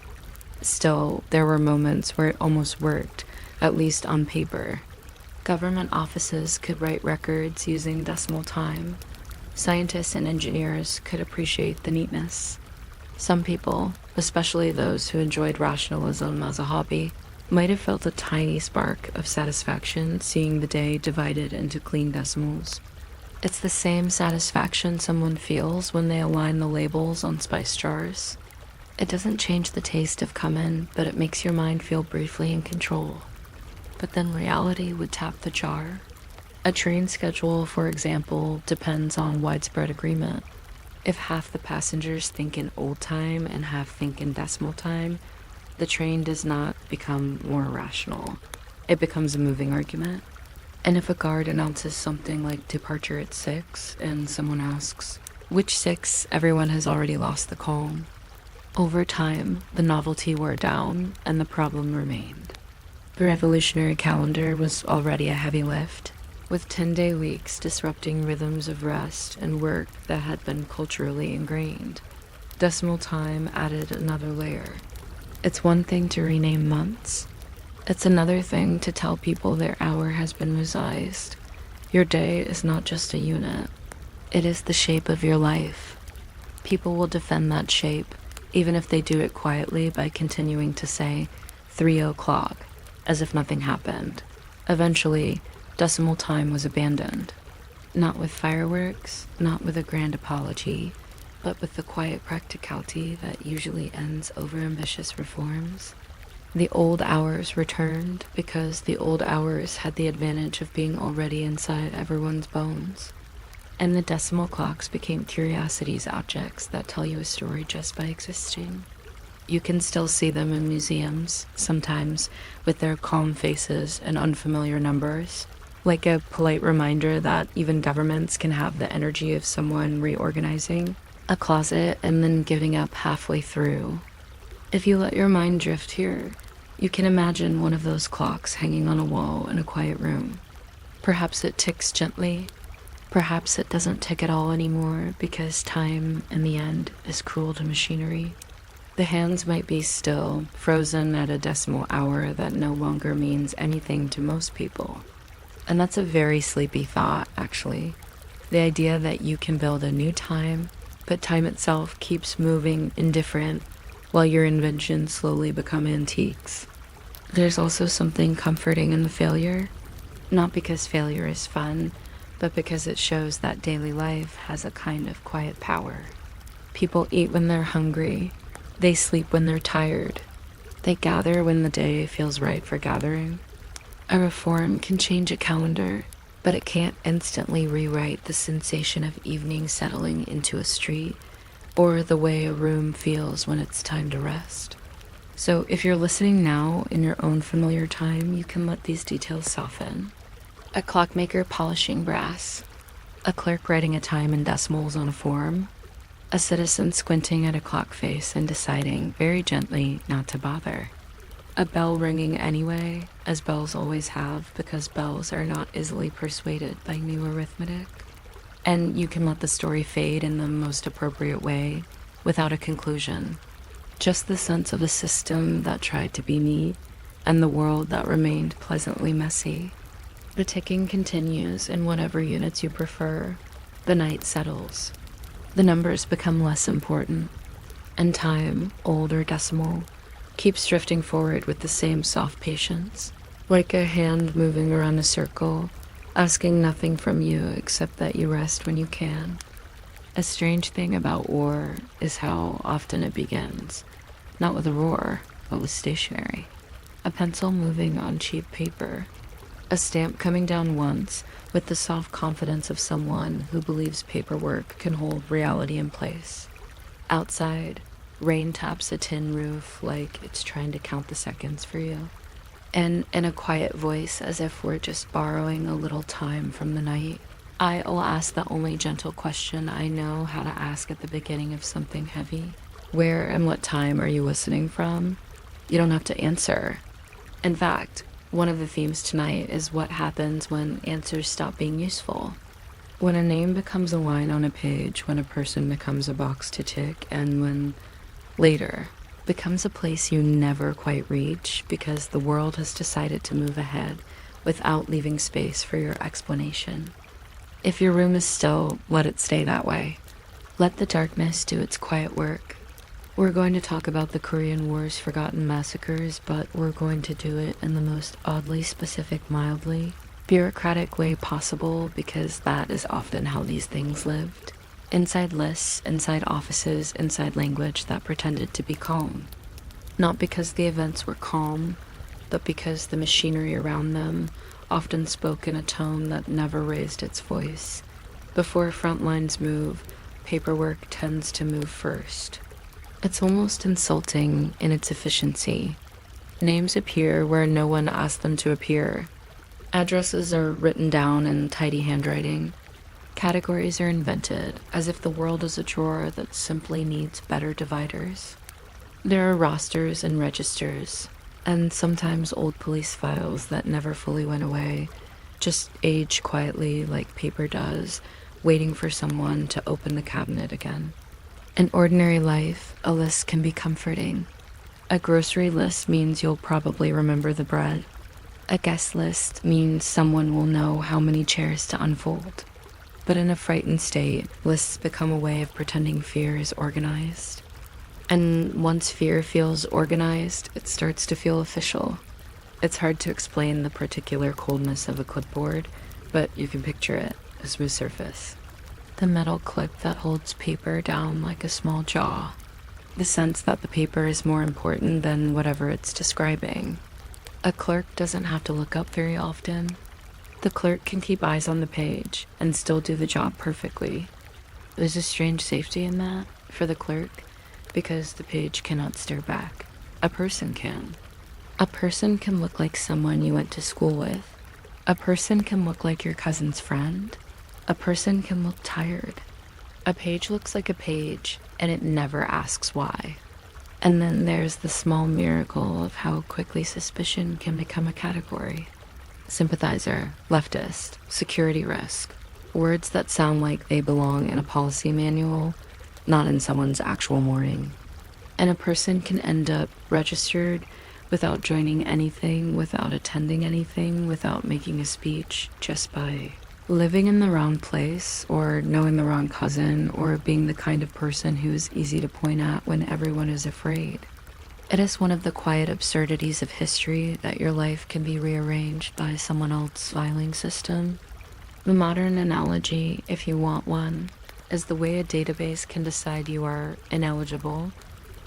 Still, there were moments where it almost worked, at least on paper. Government offices could write records using decimal time. Scientists and engineers could appreciate the neatness. Some people, especially those who enjoyed rationalism as a hobby, might have felt a tiny spark of satisfaction seeing the day divided into clean decimals. It's the same satisfaction someone feels when they align the labels on spice jars. It doesn't change the taste of cumin, but it makes your mind feel briefly in control. but then reality would tap the jar. A train schedule, for example, depends on widespread agreement. If half the passengers think in old time and half think in decimal time, the train does not become more rational. It becomes a moving argument. And if a guard announces something like departure at 6 and someone asks, which 6, everyone has already lost the calm. Over time, the novelty wore down and the problem remained. The revolutionary calendar was already a heavy lift, with 10-day weeks disrupting rhythms of rest and work that had been culturally ingrained. Decimal time added another layer. It's one thing to rename months. It's another thing to tell people their hour has been resized. Your day is not just a unit. It is the shape of your life. People will defend that shape, even if they do it quietly by continuing to say 3 o'clock, as if nothing happened. Eventually, decimal time was abandoned. Not with fireworks, not with a grand apology, but with the quiet practicality that usually ends overambitious reforms. The old hours returned because the old hours had the advantage of being already inside everyone's bones. And the decimal clocks became curiosities objects that tell you a story just by existing. You can still see them in museums, sometimes with their calm faces and unfamiliar numbers, like a polite reminder that even governments can have the energy of someone reorganizing a closet and then giving up halfway through. If you let your mind drift here, you can imagine one of those clocks hanging on a wall in a quiet room. Perhaps it ticks gently. Perhaps it doesn't tick at all anymore because time, in the end, is cruel to machinery. The hands might be still, frozen at a decimal hour that no longer means anything to most people. And that's a very sleepy thought, actually. The idea that you can build a new time, but time itself keeps moving indifferent while your inventions slowly become antiques. There's also something comforting in the failure, not because failure is fun, but because it shows that daily life has a kind of quiet power. People eat when they're hungry, they sleep when they're tired, they gather when the day feels right for gathering. A reform can change a calendar, but it can't instantly rewrite the sensation of evening settling into a street, or the way a room feels when it's time to rest. So if you're listening now in your own familiar time, you can let these details soften. A clockmaker polishing brass, a clerk writing a time in decimals on a form, a citizen squinting at a clock face and deciding very gently not to bother. A bell ringing anyway, as bells always have, because bells are not easily persuaded by new arithmetic. And you can let the story fade in the most appropriate way, without a conclusion. Just the sense of a system that tried to be neat, and the world that remained pleasantly messy. The ticking continues in whatever units you prefer. The night settles. The numbers become less important, and time, old or decimal, keeps drifting forward with the same soft patience, like a hand moving around a circle, asking nothing from you except that you rest when you can. A strange thing about war is how often it begins, not with a roar, but with stationery. A pencil moving on cheap paper. A stamp coming down once with the soft confidence of someone who believes paperwork can hold reality in place. Outside, rain taps a tin roof like it's trying to count the seconds for you. And in a quiet voice, as if we're just borrowing a little time from the night, I'll ask the only gentle question I know how to ask at the beginning of something heavy. Where and what time are you listening from? You don't have to answer. In fact, one of the themes tonight is what happens when answers stop being useful. When a name becomes a line on a page, when a person becomes a box to tick, and when later becomes a place you never quite reach because the world has decided to move ahead without leaving space for your explanation. If your room is still, let it stay that way. Let the darkness do its quiet work. We're going to talk about the Korean War's forgotten massacres, but we're going to do it in the most oddly specific, mildly bureaucratic way possible, because that is often how these things lived. Inside lists, inside offices, inside language that pretended to be calm. Not because the events were calm, but because the machinery around them often spoke in a tone that never raised its voice. Before front lines move, paperwork tends to move first. It's almost insulting in its efficiency. Names appear where no one asked them to appear. Addresses are written down in tidy handwriting. Categories are invented as if the world is a drawer that simply needs better dividers. There are rosters and registers, and sometimes old police files that never fully went away, just age quietly like paper does, waiting for someone to open the cabinet again. In ordinary life, a list can be comforting. A grocery list means you'll probably remember the bread. A guest list means someone will know how many chairs to unfold. But in a frightened state, lists become a way of pretending fear is organized. And once fear feels organized, it starts to feel official. It's hard to explain the particular coldness of a clipboard, but you can picture it, a smooth surface. The metal clip that holds paper down like a small jaw. The sense that the paper is more important than whatever it's describing. A clerk doesn't have to look up very often. The clerk can keep eyes on the page and still do the job perfectly. There's a strange safety in that for the clerk because the page cannot stare back. A person can. A person can look like someone you went to school with. A person can look like your cousin's friend. A person can look tired. A page looks like a page and it never asks why. And then there's the small miracle of how quickly suspicion can become a category. Sympathizer, leftist, security risk. Words that sound like they belong in a policy manual, not in someone's actual morning. And a person can end up registered without joining anything, without attending anything, without making a speech, just by living in the wrong place, or knowing the wrong cousin, or being the kind of person who is easy to point at when everyone is afraid. It is one of the quiet absurdities of history that your life can be rearranged by someone else's filing system. The modern analogy, if you want one, is the way a database can decide you are ineligible,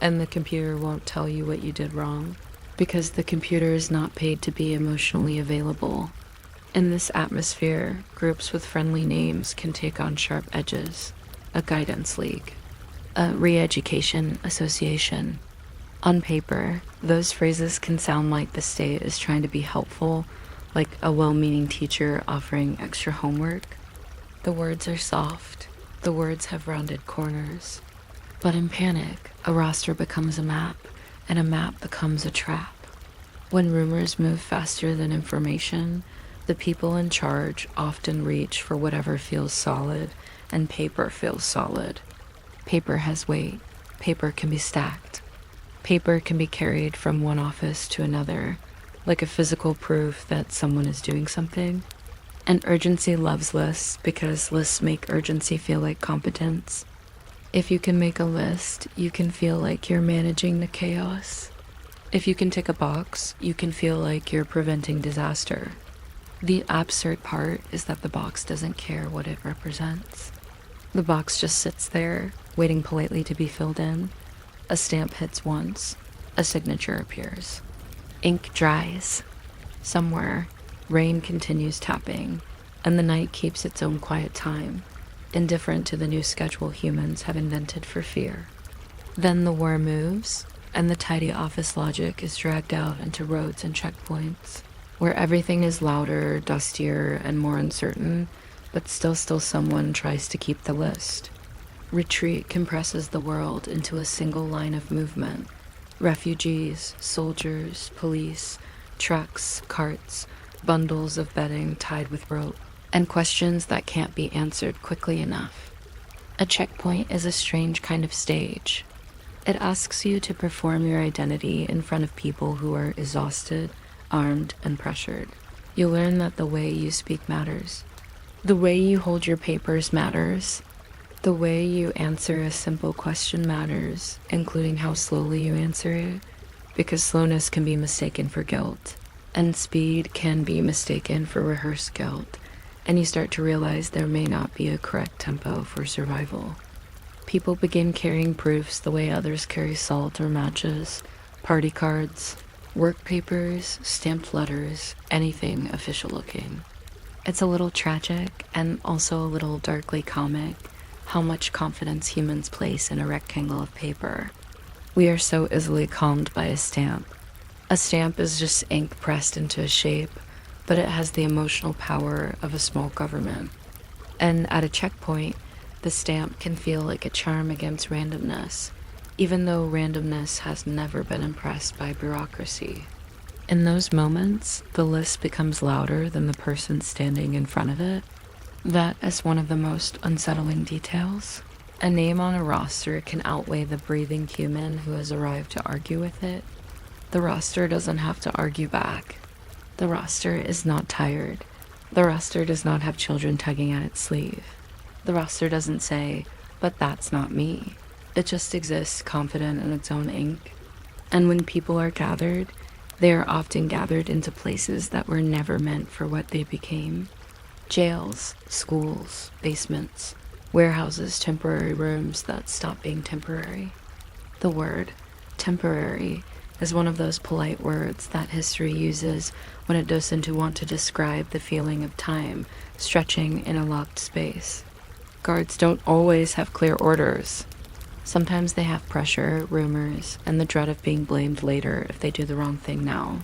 and the computer won't tell you what you did wrong, because the computer is not paid to be emotionally available. In this atmosphere, groups with friendly names can take on sharp edges. A guidance league. A re-education association. On paper, those phrases can sound like the state is trying to be helpful, like a well-meaning teacher offering extra homework. The words are soft. The words have rounded corners. But in panic, a roster becomes a map, and a map becomes a trap. When rumors move faster than information, the people in charge often reach for whatever feels solid, and paper feels solid. Paper has weight. Paper can be stacked. Paper can be carried from one office to another, like a physical proof that someone is doing something. And urgency loves lists because lists make urgency feel like competence. If you can make a list, you can feel like you're managing the chaos. If you can tick a box, you can feel like you're preventing disaster. The absurd part is that the box doesn't care what it represents. The box just sits there, waiting politely to be filled in. A stamp hits once, a signature appears. Ink dries. Somewhere, rain continues tapping, and the night keeps its own quiet time, indifferent to the new schedule humans have invented for fear. Then the war moves, and the tidy office logic is dragged out into roads and checkpoints, where everything is louder, dustier, and more uncertain, but still someone tries to keep the list. Retreat compresses the world into a single line of movement. Refugees, soldiers, police, trucks, carts, bundles of bedding tied with rope, and questions that can't be answered quickly enough. A checkpoint is a strange kind of stage. It asks you to perform your identity in front of people who are exhausted, armed, and pressured. You learn that the way you speak matters. The way you hold your papers matters. The way you answer a simple question matters, including how slowly you answer it, because slowness can be mistaken for guilt, and speed can be mistaken for rehearsed guilt, and you start to realize there may not be a correct tempo for survival. People begin carrying proofs the way others carry salt or matches, party cards, Work papers, stamped letters, anything official looking. It's a little tragic and also a little darkly comic how much confidence humans place in a rectangle of paper. We are so easily calmed by a stamp. A stamp is just ink pressed into a shape, but it has the emotional power of a small government. And at a checkpoint, the stamp can feel like a charm against randomness, even though randomness has never been impressed by bureaucracy. In those moments, the list becomes louder than the person standing in front of it. That is one of the most unsettling details. A name on a roster can outweigh the breathing human who has arrived to argue with it. The roster doesn't have to argue back. The roster is not tired. The roster does not have children tugging at its sleeve. The roster doesn't say, "But that's not me." It just exists confident in its own ink. And when people are gathered, they are often gathered into places that were never meant for what they became. Jails, schools, basements, warehouses, temporary rooms that stop being temporary. The word temporary is one of those polite words that history uses when it doesn't want to describe the feeling of time stretching in a locked space. Guards don't always have clear orders. Sometimes they have pressure, rumors, and the dread of being blamed later if they do the wrong thing now.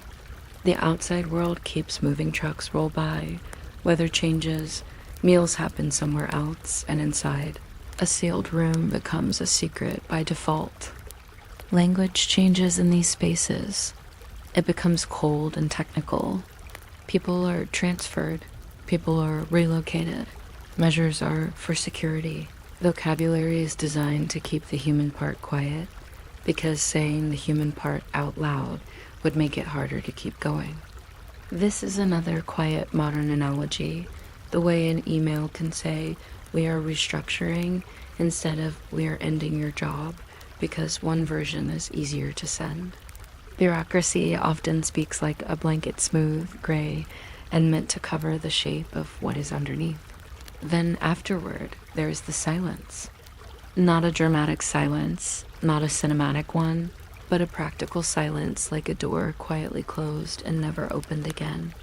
The outside world keeps moving, trucks roll by, weather changes, meals happen somewhere else, and inside, a sealed room becomes a secret by default. Language changes in these spaces. It becomes cold and technical. People are transferred. People are relocated. Measures are for security. Vocabulary is designed to keep the human part quiet, because saying the human part out loud would make it harder to keep going. This is another quiet modern analogy, the way an email can say, "We are restructuring," instead of "We are ending your job," because one version is easier to send. Bureaucracy often speaks like a blanket, smooth, gray, and meant to cover the shape of what is underneath. Then afterward, there is the silence. Not a dramatic silence, not a cinematic one, but a practical silence like a door quietly closed and never opened again.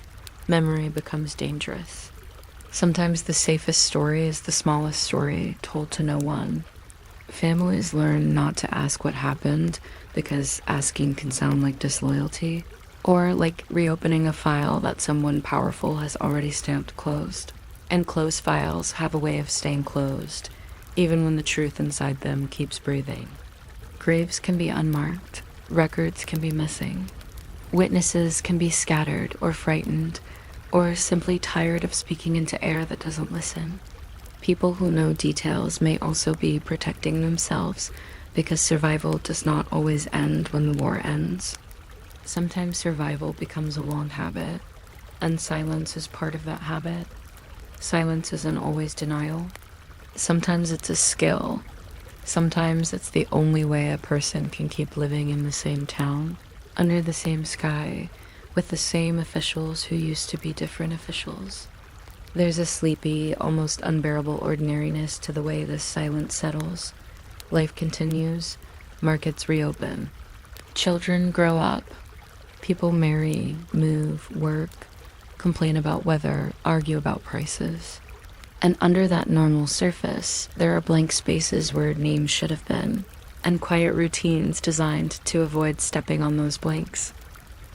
Memory becomes dangerous. Sometimes the safest story is the smallest story told to no one. Families learn not to ask what happened because asking can sound like disloyalty, or like reopening a file that someone powerful has already stamped closed. And closed files have a way of staying closed, even when the truth inside them keeps breathing. Graves can be unmarked, records can be missing, witnesses can be scattered or frightened, or simply tired of speaking into air that doesn't listen. People who know details may also be protecting themselves because survival does not always end when the war ends. Sometimes survival becomes a long habit, and silence is part of that habit. Silence isn't always denial. Sometimes it's a skill. Sometimes it's the only way a person can keep living in the same town, under the same sky, with the same officials who used to be different officials. There's a sleepy, almost unbearable ordinariness to the way this silence settles. Life continues, markets reopen. Children grow up. People marry, move, work, complain about weather, argue about prices. And under that normal surface, there are blank spaces where names should have been, and quiet routines designed to avoid stepping on those blanks.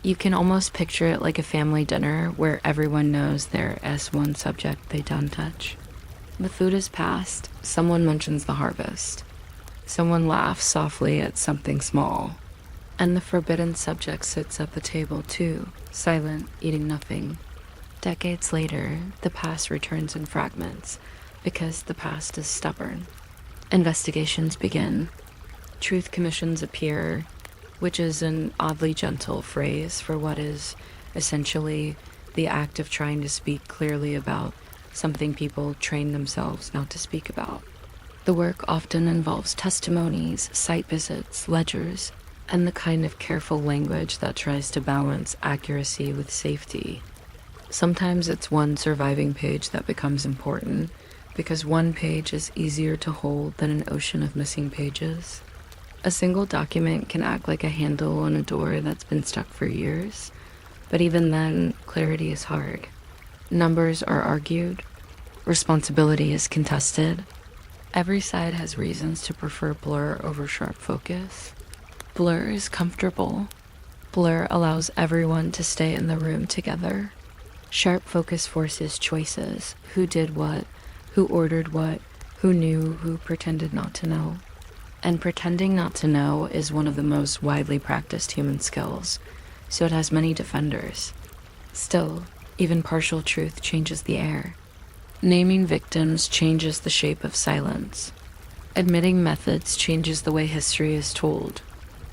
You can almost picture it like a family dinner where everyone knows their S1 subject they don't touch. The food is passed, someone mentions the harvest. Someone laughs softly at something small. And the forbidden subject sits at the table too, silent, eating nothing. Decades later, the past returns in fragments, because the past is stubborn. Investigations begin. Truth commissions appear, which is an oddly gentle phrase for what is essentially the act of trying to speak clearly about something people train themselves not to speak about. The work often involves testimonies, site visits, ledgers, and the kind of careful language that tries to balance accuracy with safety. Sometimes it's one surviving page that becomes important, because one page is easier to hold than an ocean of missing pages. A single document can act like a handle on a door that's been stuck for years, but even then, clarity is hard. Numbers are argued, responsibility is contested. Every side has reasons to prefer blur over sharp focus. Blur is comfortable. Blur allows everyone to stay in the room together. Sharp focus forces choices. Who did what? Who ordered what? Who knew? Who pretended not to know? And pretending not to know is one of the most widely practiced human skills, so it has many defenders. Still, even partial truth changes the air. Naming victims changes the shape of silence. Admitting methods changes the way history is told.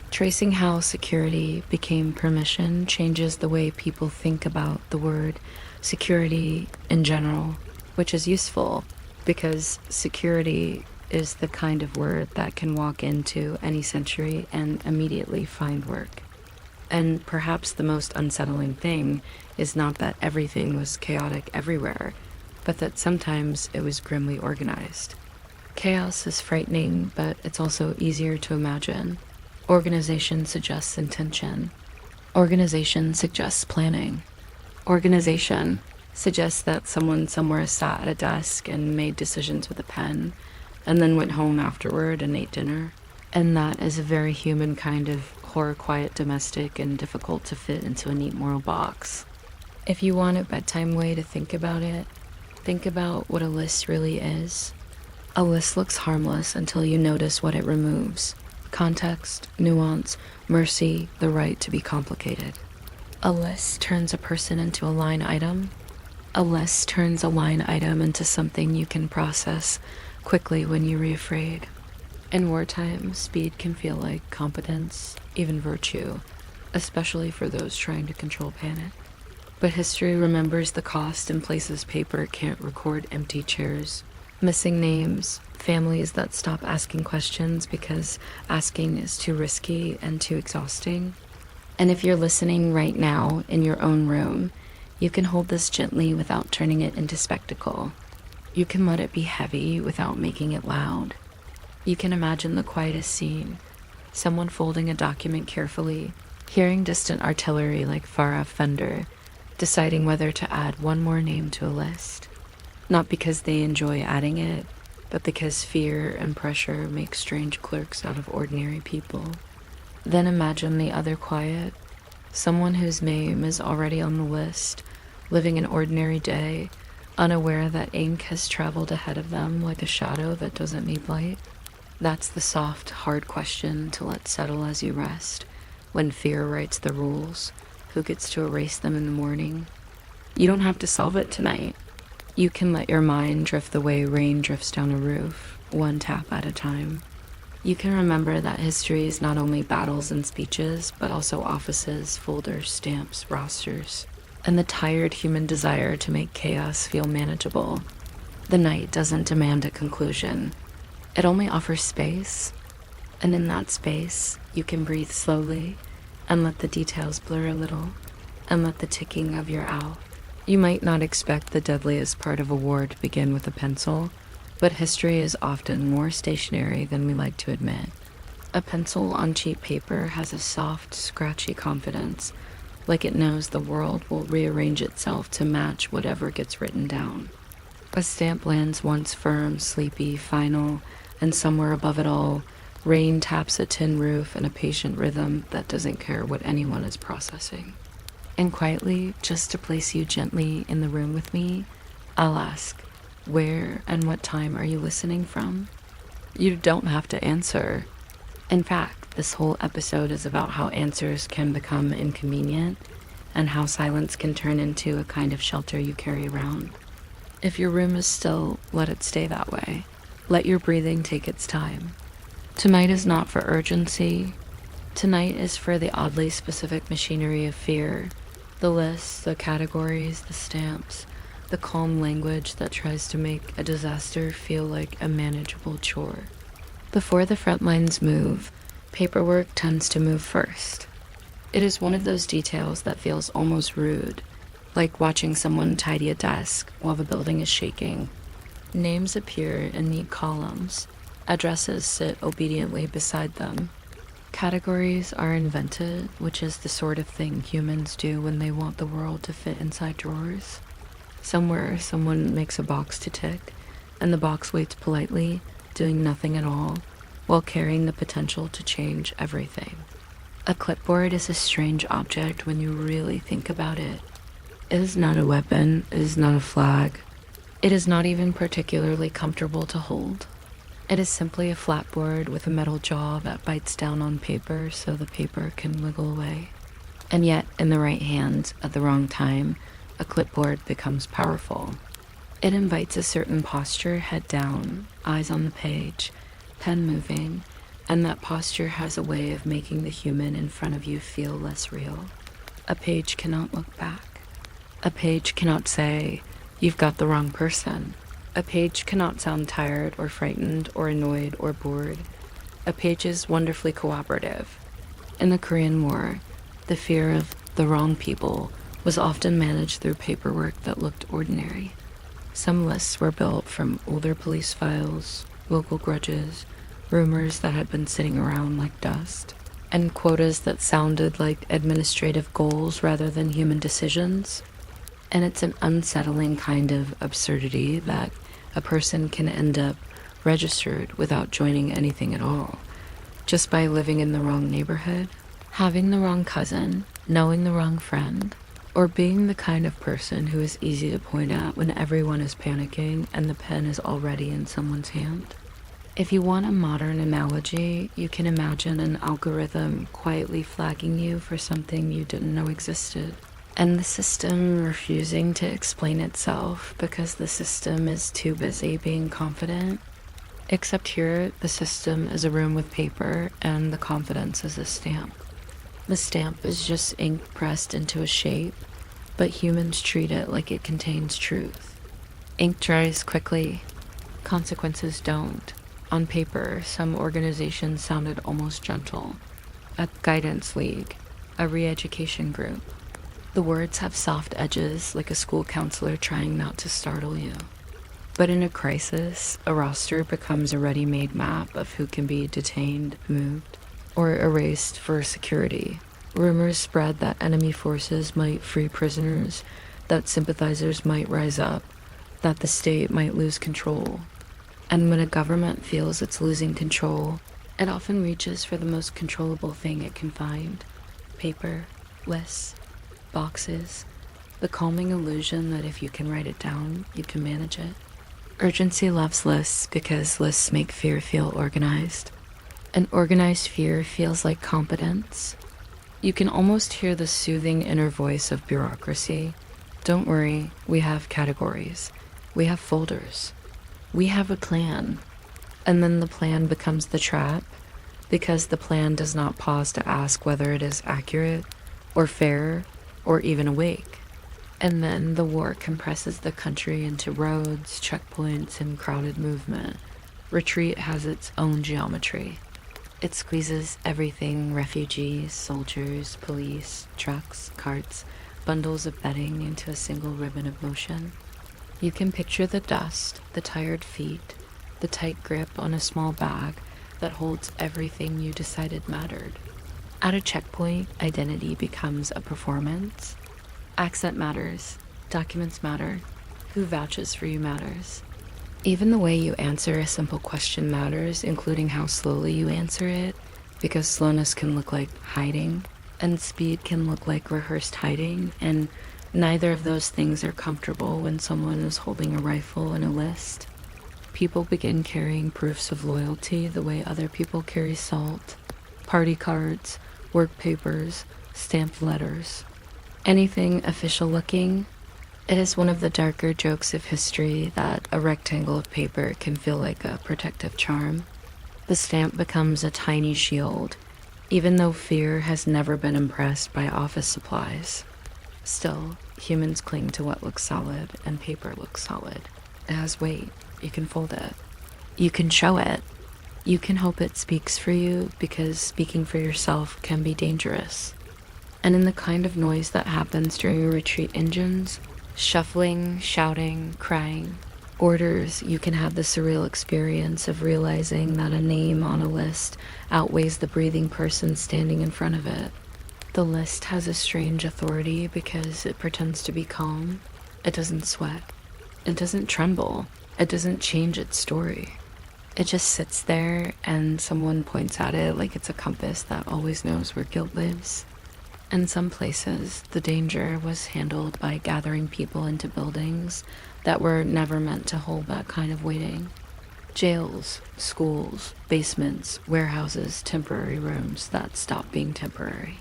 Tracing how security became permission changes the way people think about the word security in general, which is useful because security is the kind of word that can walk into any century and immediately find work. And perhaps the most unsettling thing is not that everything was chaotic everywhere, but that sometimes it was grimly organized. Chaos is frightening, but it's also easier to imagine. Organization suggests intention. Organization suggests planning. Organization suggests that someone somewhere sat at a desk and made decisions with a pen, and then went home afterward and ate dinner. And that is a very human kind of horror, quiet, domestic, and difficult to fit into a neat moral box. If you want a bedtime way to think about it, think about what a list really is. A list looks harmless until you notice what it removes. Context, nuance, mercy, the right to be complicated. A list turns a person into a line item. A list turns a line item into something you can process quickly when you're afraid. In wartime, speed can feel like competence, even virtue, especially for those trying to control panic. But history remembers the cost and places paper can't record empty chairs, missing names, families that stop asking questions because asking is too risky and too exhausting. And if you're listening right now in your own room, you can hold this gently without turning it into spectacle. You can let it be heavy without making it loud. You can imagine the quietest scene, someone folding a document carefully, hearing distant artillery like far-off thunder, deciding whether to add one more name to a list. Not because they enjoy adding it, but because fear and pressure make strange clerks out of ordinary people. Then imagine the other quiet, someone whose name is already on the list, living an ordinary day, unaware that ink has traveled ahead of them like a shadow that doesn't need light. That's the soft, hard question to let settle as you rest. When fear writes the rules, who gets to erase them in the morning? You don't have to solve it tonight. You can let your mind drift the way rain drifts down a roof, one tap at a time. You can remember that history is not only battles and speeches, but also offices, folders, stamps, rosters, and the tired human desire to make chaos feel manageable. The night doesn't demand a conclusion. It only offers space, and in that space, you can breathe slowly and let the details blur a little, and let the ticking of your owl. You might not expect the deadliest part of a war to begin with a pencil, but history is often more stationary than we like to admit. A pencil on cheap paper has a soft, scratchy confidence, like it knows the world will rearrange itself to match whatever gets written down. A stamp lands once firm, sleepy, final, and somewhere above it all, rain taps a tin roof in a patient rhythm that doesn't care what anyone is processing. And quietly, just to place you gently in the room with me, I'll ask, where and what time are you listening from? You don't have to answer. In fact, this whole episode is about how answers can become inconvenient and how silence can turn into a kind of shelter you carry around. If your room is still, let it stay that way. Let your breathing take its time. Tonight is not for urgency. Tonight is for the oddly specific machinery of fear. The lists, the categories, the stamps, the calm language that tries to make a disaster feel like a manageable chore. Before the front lines move, paperwork tends to move first. It is one of those details that feels almost rude, like watching someone tidy a desk while the building is shaking. Names appear in neat columns. Addresses sit obediently beside them. Categories are invented, which is the sort of thing humans do when they want the world to fit inside drawers. Somewhere, someone makes a box to tick, and the box waits politely, doing nothing at all, while carrying the potential to change everything. A clipboard is a strange object when you really think about it. It is not a weapon, it is not a flag. It is not even particularly comfortable to hold. It is simply a flat board with a metal jaw that bites down on paper so the paper can wiggle away. And yet, in the right hand, at the wrong time, a clipboard becomes powerful. It invites a certain posture, head down, eyes on the page, pen moving, and that posture has a way of making the human in front of you feel less real. A page cannot look back. A page cannot say, "You've got the wrong person." A page cannot sound tired or frightened or annoyed or bored. A page is wonderfully cooperative. In the Korean War, the fear of the wrong people was often managed through paperwork that looked ordinary. Some lists were built from older police files, local grudges, rumors that had been sitting around like dust, and quotas that sounded like administrative goals rather than human decisions. And it's an unsettling kind of absurdity that a person can end up registered without joining anything at all, just by living in the wrong neighborhood, having the wrong cousin, knowing the wrong friend, or being the kind of person who is easy to point at when everyone is panicking and the pen is already in someone's hand. If you want a modern analogy, you can imagine an algorithm quietly flagging you for something you didn't know existed, and the system refusing to explain itself because the system is too busy being confident. Except here, the system is a room with paper, and the confidence is a stamp. The stamp is just ink pressed into a shape, but humans treat it like it contains truth. Ink dries quickly. Consequences don't. On paper, some organizations sounded almost gentle. A guidance league, a re-education group. The words have soft edges, like a school counselor trying not to startle you. But in a crisis, a roster becomes a ready-made map of who can be detained, moved, or erased for security. Rumors spread that enemy forces might free prisoners, that sympathizers might rise up, that the state might lose control. And when a government feels it's losing control, it often reaches for the most controllable thing it can find: paper, lists, boxes, the calming illusion that if you can write it down, you can manage it. Urgency loves lists because lists make fear feel organized. An organized fear feels like competence. You can almost hear the soothing inner voice of bureaucracy. Don't worry, we have categories. We have folders. We have a plan. And then the plan becomes the trap because the plan does not pause to ask whether it is accurate or fair or even awake. And then the war compresses the country into roads, checkpoints, and crowded movement. Retreat has its own geometry. It squeezes everything: refugees, soldiers, police, trucks, carts, bundles of bedding into a single ribbon of motion. You can picture the dust, the tired feet, the tight grip on a small bag that holds everything you decided mattered. At a checkpoint, identity becomes a performance. Accent matters, documents matter, who vouches for you matters. Even the way you answer a simple question matters, including how slowly you answer it, because slowness can look like hiding, and speed can look like rehearsed hiding, and neither of those things are comfortable when someone is holding a rifle and a list. People begin carrying proofs of loyalty the way other people carry salt, party cards, work papers, stamped letters. Anything official looking. It is one of the darker jokes of history that a rectangle of paper can feel like a protective charm. The stamp becomes a tiny shield, even though fear has never been impressed by office supplies. Still, humans cling to what looks solid, and paper looks solid. It has weight. You can fold it. You can show it. You can hope it speaks for you, because speaking for yourself can be dangerous. And in the kind of noise that happens during a retreat engines, shuffling, shouting, crying, Orders, you can have the surreal experience of realizing that a name on a list outweighs the breathing person standing in front of it. The list has a strange authority because it pretends to be calm. It doesn't sweat. It doesn't tremble. It doesn't change its story. It just sits there and someone points at it like it's a compass that always knows where guilt lives. In some places, the danger was handled by gathering people into buildings that were never meant to hold that kind of waiting. Jails, schools, basements, warehouses, temporary rooms that stop being temporary.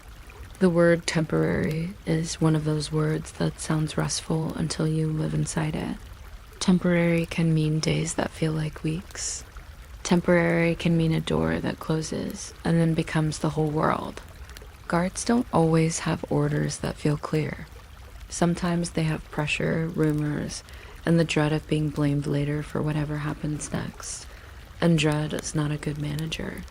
The word temporary is one of those words that sounds restful until you live inside it. Temporary can mean days that feel like weeks. Temporary can mean a door that closes and then becomes the whole world. Guards don't always have orders that feel clear. Sometimes they have pressure, rumors, and the dread of being blamed later for whatever happens next. And dread is not a good manager.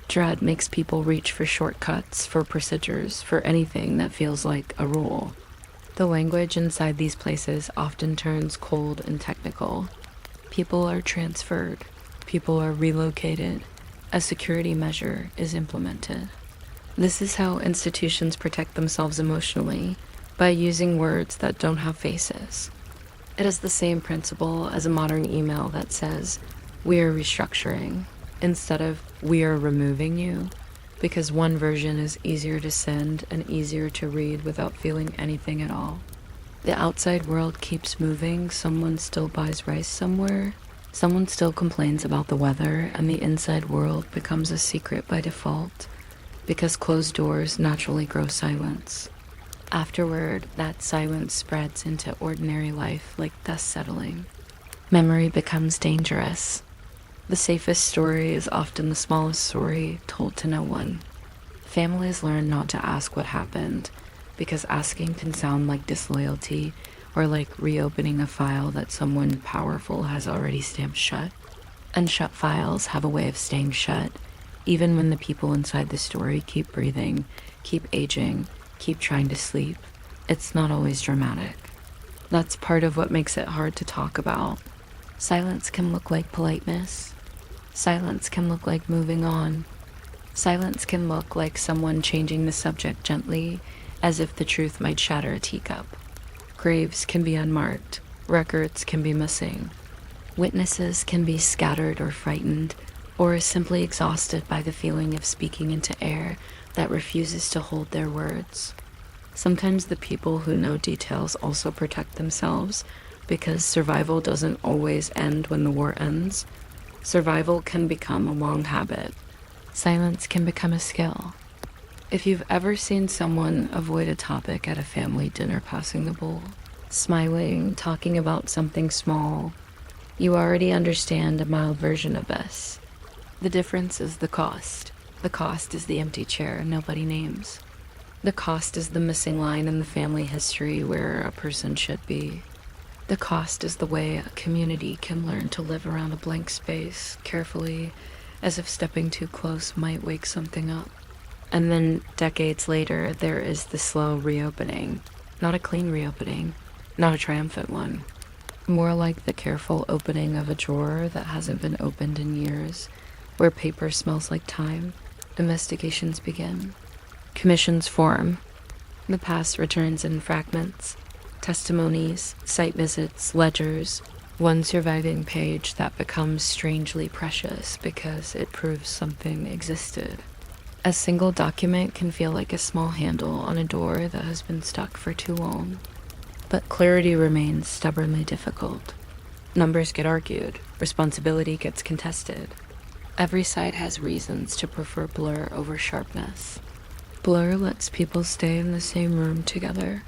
Dread makes people reach for shortcuts, for procedures, for anything that feels like a rule. The language inside these places often turns cold and technical. People are transferred. People are relocated. A security measure is implemented. This is how institutions protect themselves emotionally, by using words that don't have faces. It is the same principle as a modern email that says, "We are restructuring," instead of "we are removing you," because one version is easier to send and easier to read without feeling anything at all. The outside world keeps moving, someone still buys rice somewhere, someone still complains about the weather, and the inside world becomes a secret by default, because closed doors naturally grow silence. Afterward, that silence spreads into ordinary life like dust settling. Memory becomes dangerous. The safest story is often the smallest story told to no one. Families learn not to ask what happened, because asking can sound like disloyalty or like reopening a file that someone powerful has already stamped shut. And shut files have a way of staying shut, even when the people inside the story keep breathing, keep aging, keep trying to sleep. It's not always dramatic. That's part of what makes it hard to talk about. Silence can look like politeness. Silence can look like moving on. Silence can look like someone changing the subject gently, as if the truth might shatter a teacup. Graves can be unmarked. Records can be missing. Witnesses can be scattered or frightened, or simply exhausted by the feeling of speaking into air that refuses to hold their words. Sometimes the people who know details also protect themselves, because survival doesn't always end when the war ends. Survival can become a long habit. Silence can become a skill. If you've ever seen someone avoid a topic at a family dinner passing the bowl, smiling, talking about something small, you already understand a mild version of this. The difference is the cost. The cost is the empty chair nobody names. The cost is the missing line in the family history where a person should be. The cost is the way a community can learn to live around a blank space carefully, as if stepping too close might wake something up. And then decades later, there is the slow reopening. Not a clean reopening, not a triumphant one. More like the careful opening of a drawer that hasn't been opened in years, where paper smells like time. Investigations begin. Commissions form. The past returns in fragments. Testimonies, site visits, ledgers. One surviving page that becomes strangely precious because it proves something existed. A single document can feel like a small handle on a door that has been stuck for too long. But clarity remains stubbornly difficult. Numbers get argued. Responsibility gets contested. Every side has reasons to prefer blur over sharpness. Blur lets people stay in the same room together.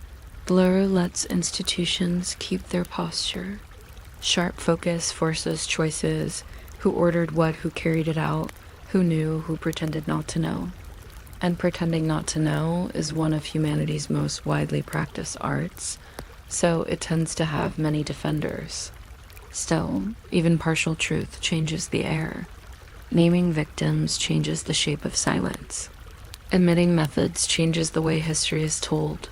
Blur lets institutions keep their posture. Sharp focus forces choices. Who ordered what, who carried it out, who knew, who pretended not to know. And pretending not to know is one of humanity's most widely practiced arts, so it tends to have many defenders. Still, even partial truth changes the air. Naming victims changes the shape of silence. Admitting methods changes the way history is told.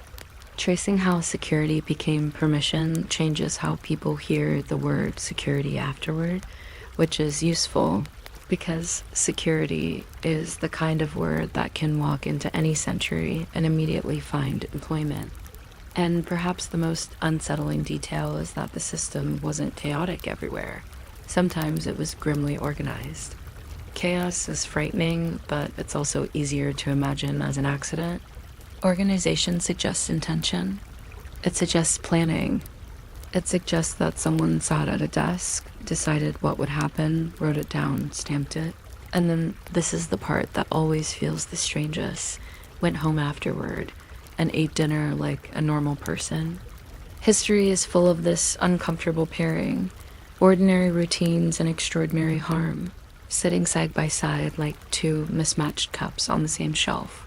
Tracing how security became permission changes how people hear the word security afterward, which is useful because security is the kind of word that can walk into any century and immediately find employment. And perhaps the most unsettling detail is that the system wasn't chaotic everywhere. Sometimes it was grimly organized. Chaos is frightening, but it's also easier to imagine as an accident. Organization suggests intention. It suggests planning. It suggests that someone sat at a desk, decided what would happen, wrote it down, stamped it. And then this is the part that always feels the strangest. Went home afterward and ate dinner like a normal person. History is full of this uncomfortable pairing, ordinary routines and extraordinary harm, sitting side by side like two mismatched cups on the same shelf.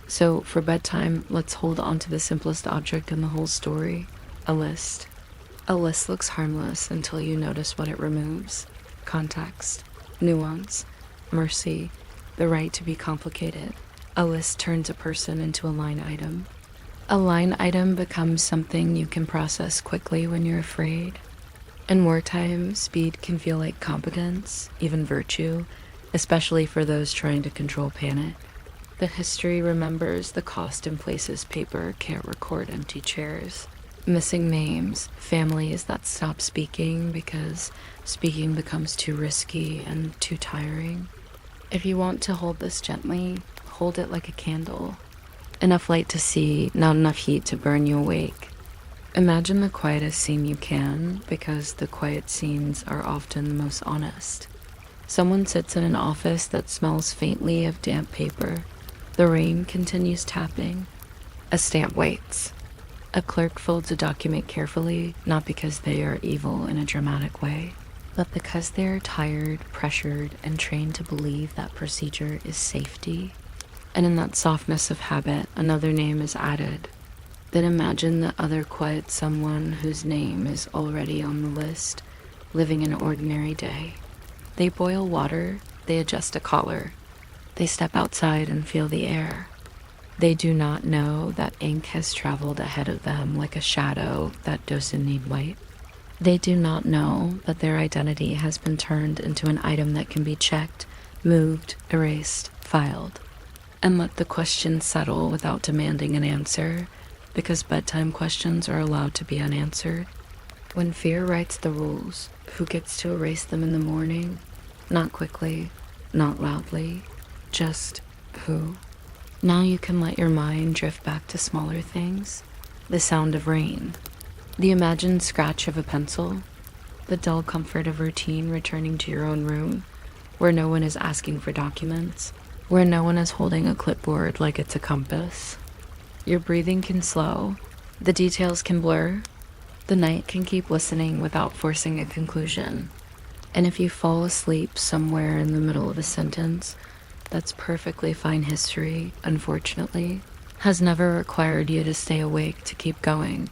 So for bedtime, let's hold on to the simplest object in the whole story, a list. A list looks harmless until you notice what it removes: context, nuance, mercy, the right to be complicated. A list turns a person into a line item. A line item becomes something you can process quickly when you're afraid. In wartime, speed can feel like competence, even virtue, especially for those trying to control panic. The history remembers the cost and places paper can't record empty chairs. Missing names, families that stop speaking because speaking becomes too risky and too tiring. If you want to hold this gently, hold it like a candle. Enough light to see, not enough heat to burn you awake. Imagine the quietest scene you can, because the quiet scenes are often the most honest. Someone sits in an office that smells faintly of damp paper. The rain continues tapping. A stamp waits. A clerk folds a document carefully, not because they are evil in a dramatic way, but because they are tired, pressured, and trained to believe that procedure is safety. And in that softness of habit, another name is added. Then imagine the other quiet someone whose name is already on the list, living an ordinary day. They boil water, they adjust a collar. They step outside and feel the air. They do not know that ink has traveled ahead of them like a shadow that doesn't need light. They do not know that their identity has been turned into an item that can be checked, moved, erased, filed. And let the question settle without demanding an answer, because bedtime questions are allowed to be unanswered. When fear writes the rules, who gets to erase them in the morning? Not quickly, not loudly, just who? Now you can let your mind drift back to smaller things. The sound of rain, the imagined scratch of a pencil, the dull comfort of routine returning to your own room, where no one is asking for documents, where no one is holding a clipboard like it's a compass. Your breathing can slow, the details can blur, the night can keep listening without forcing a conclusion. And if you fall asleep somewhere in the middle of a sentence, that's perfectly fine. History, unfortunately, has never required you to stay awake to keep going.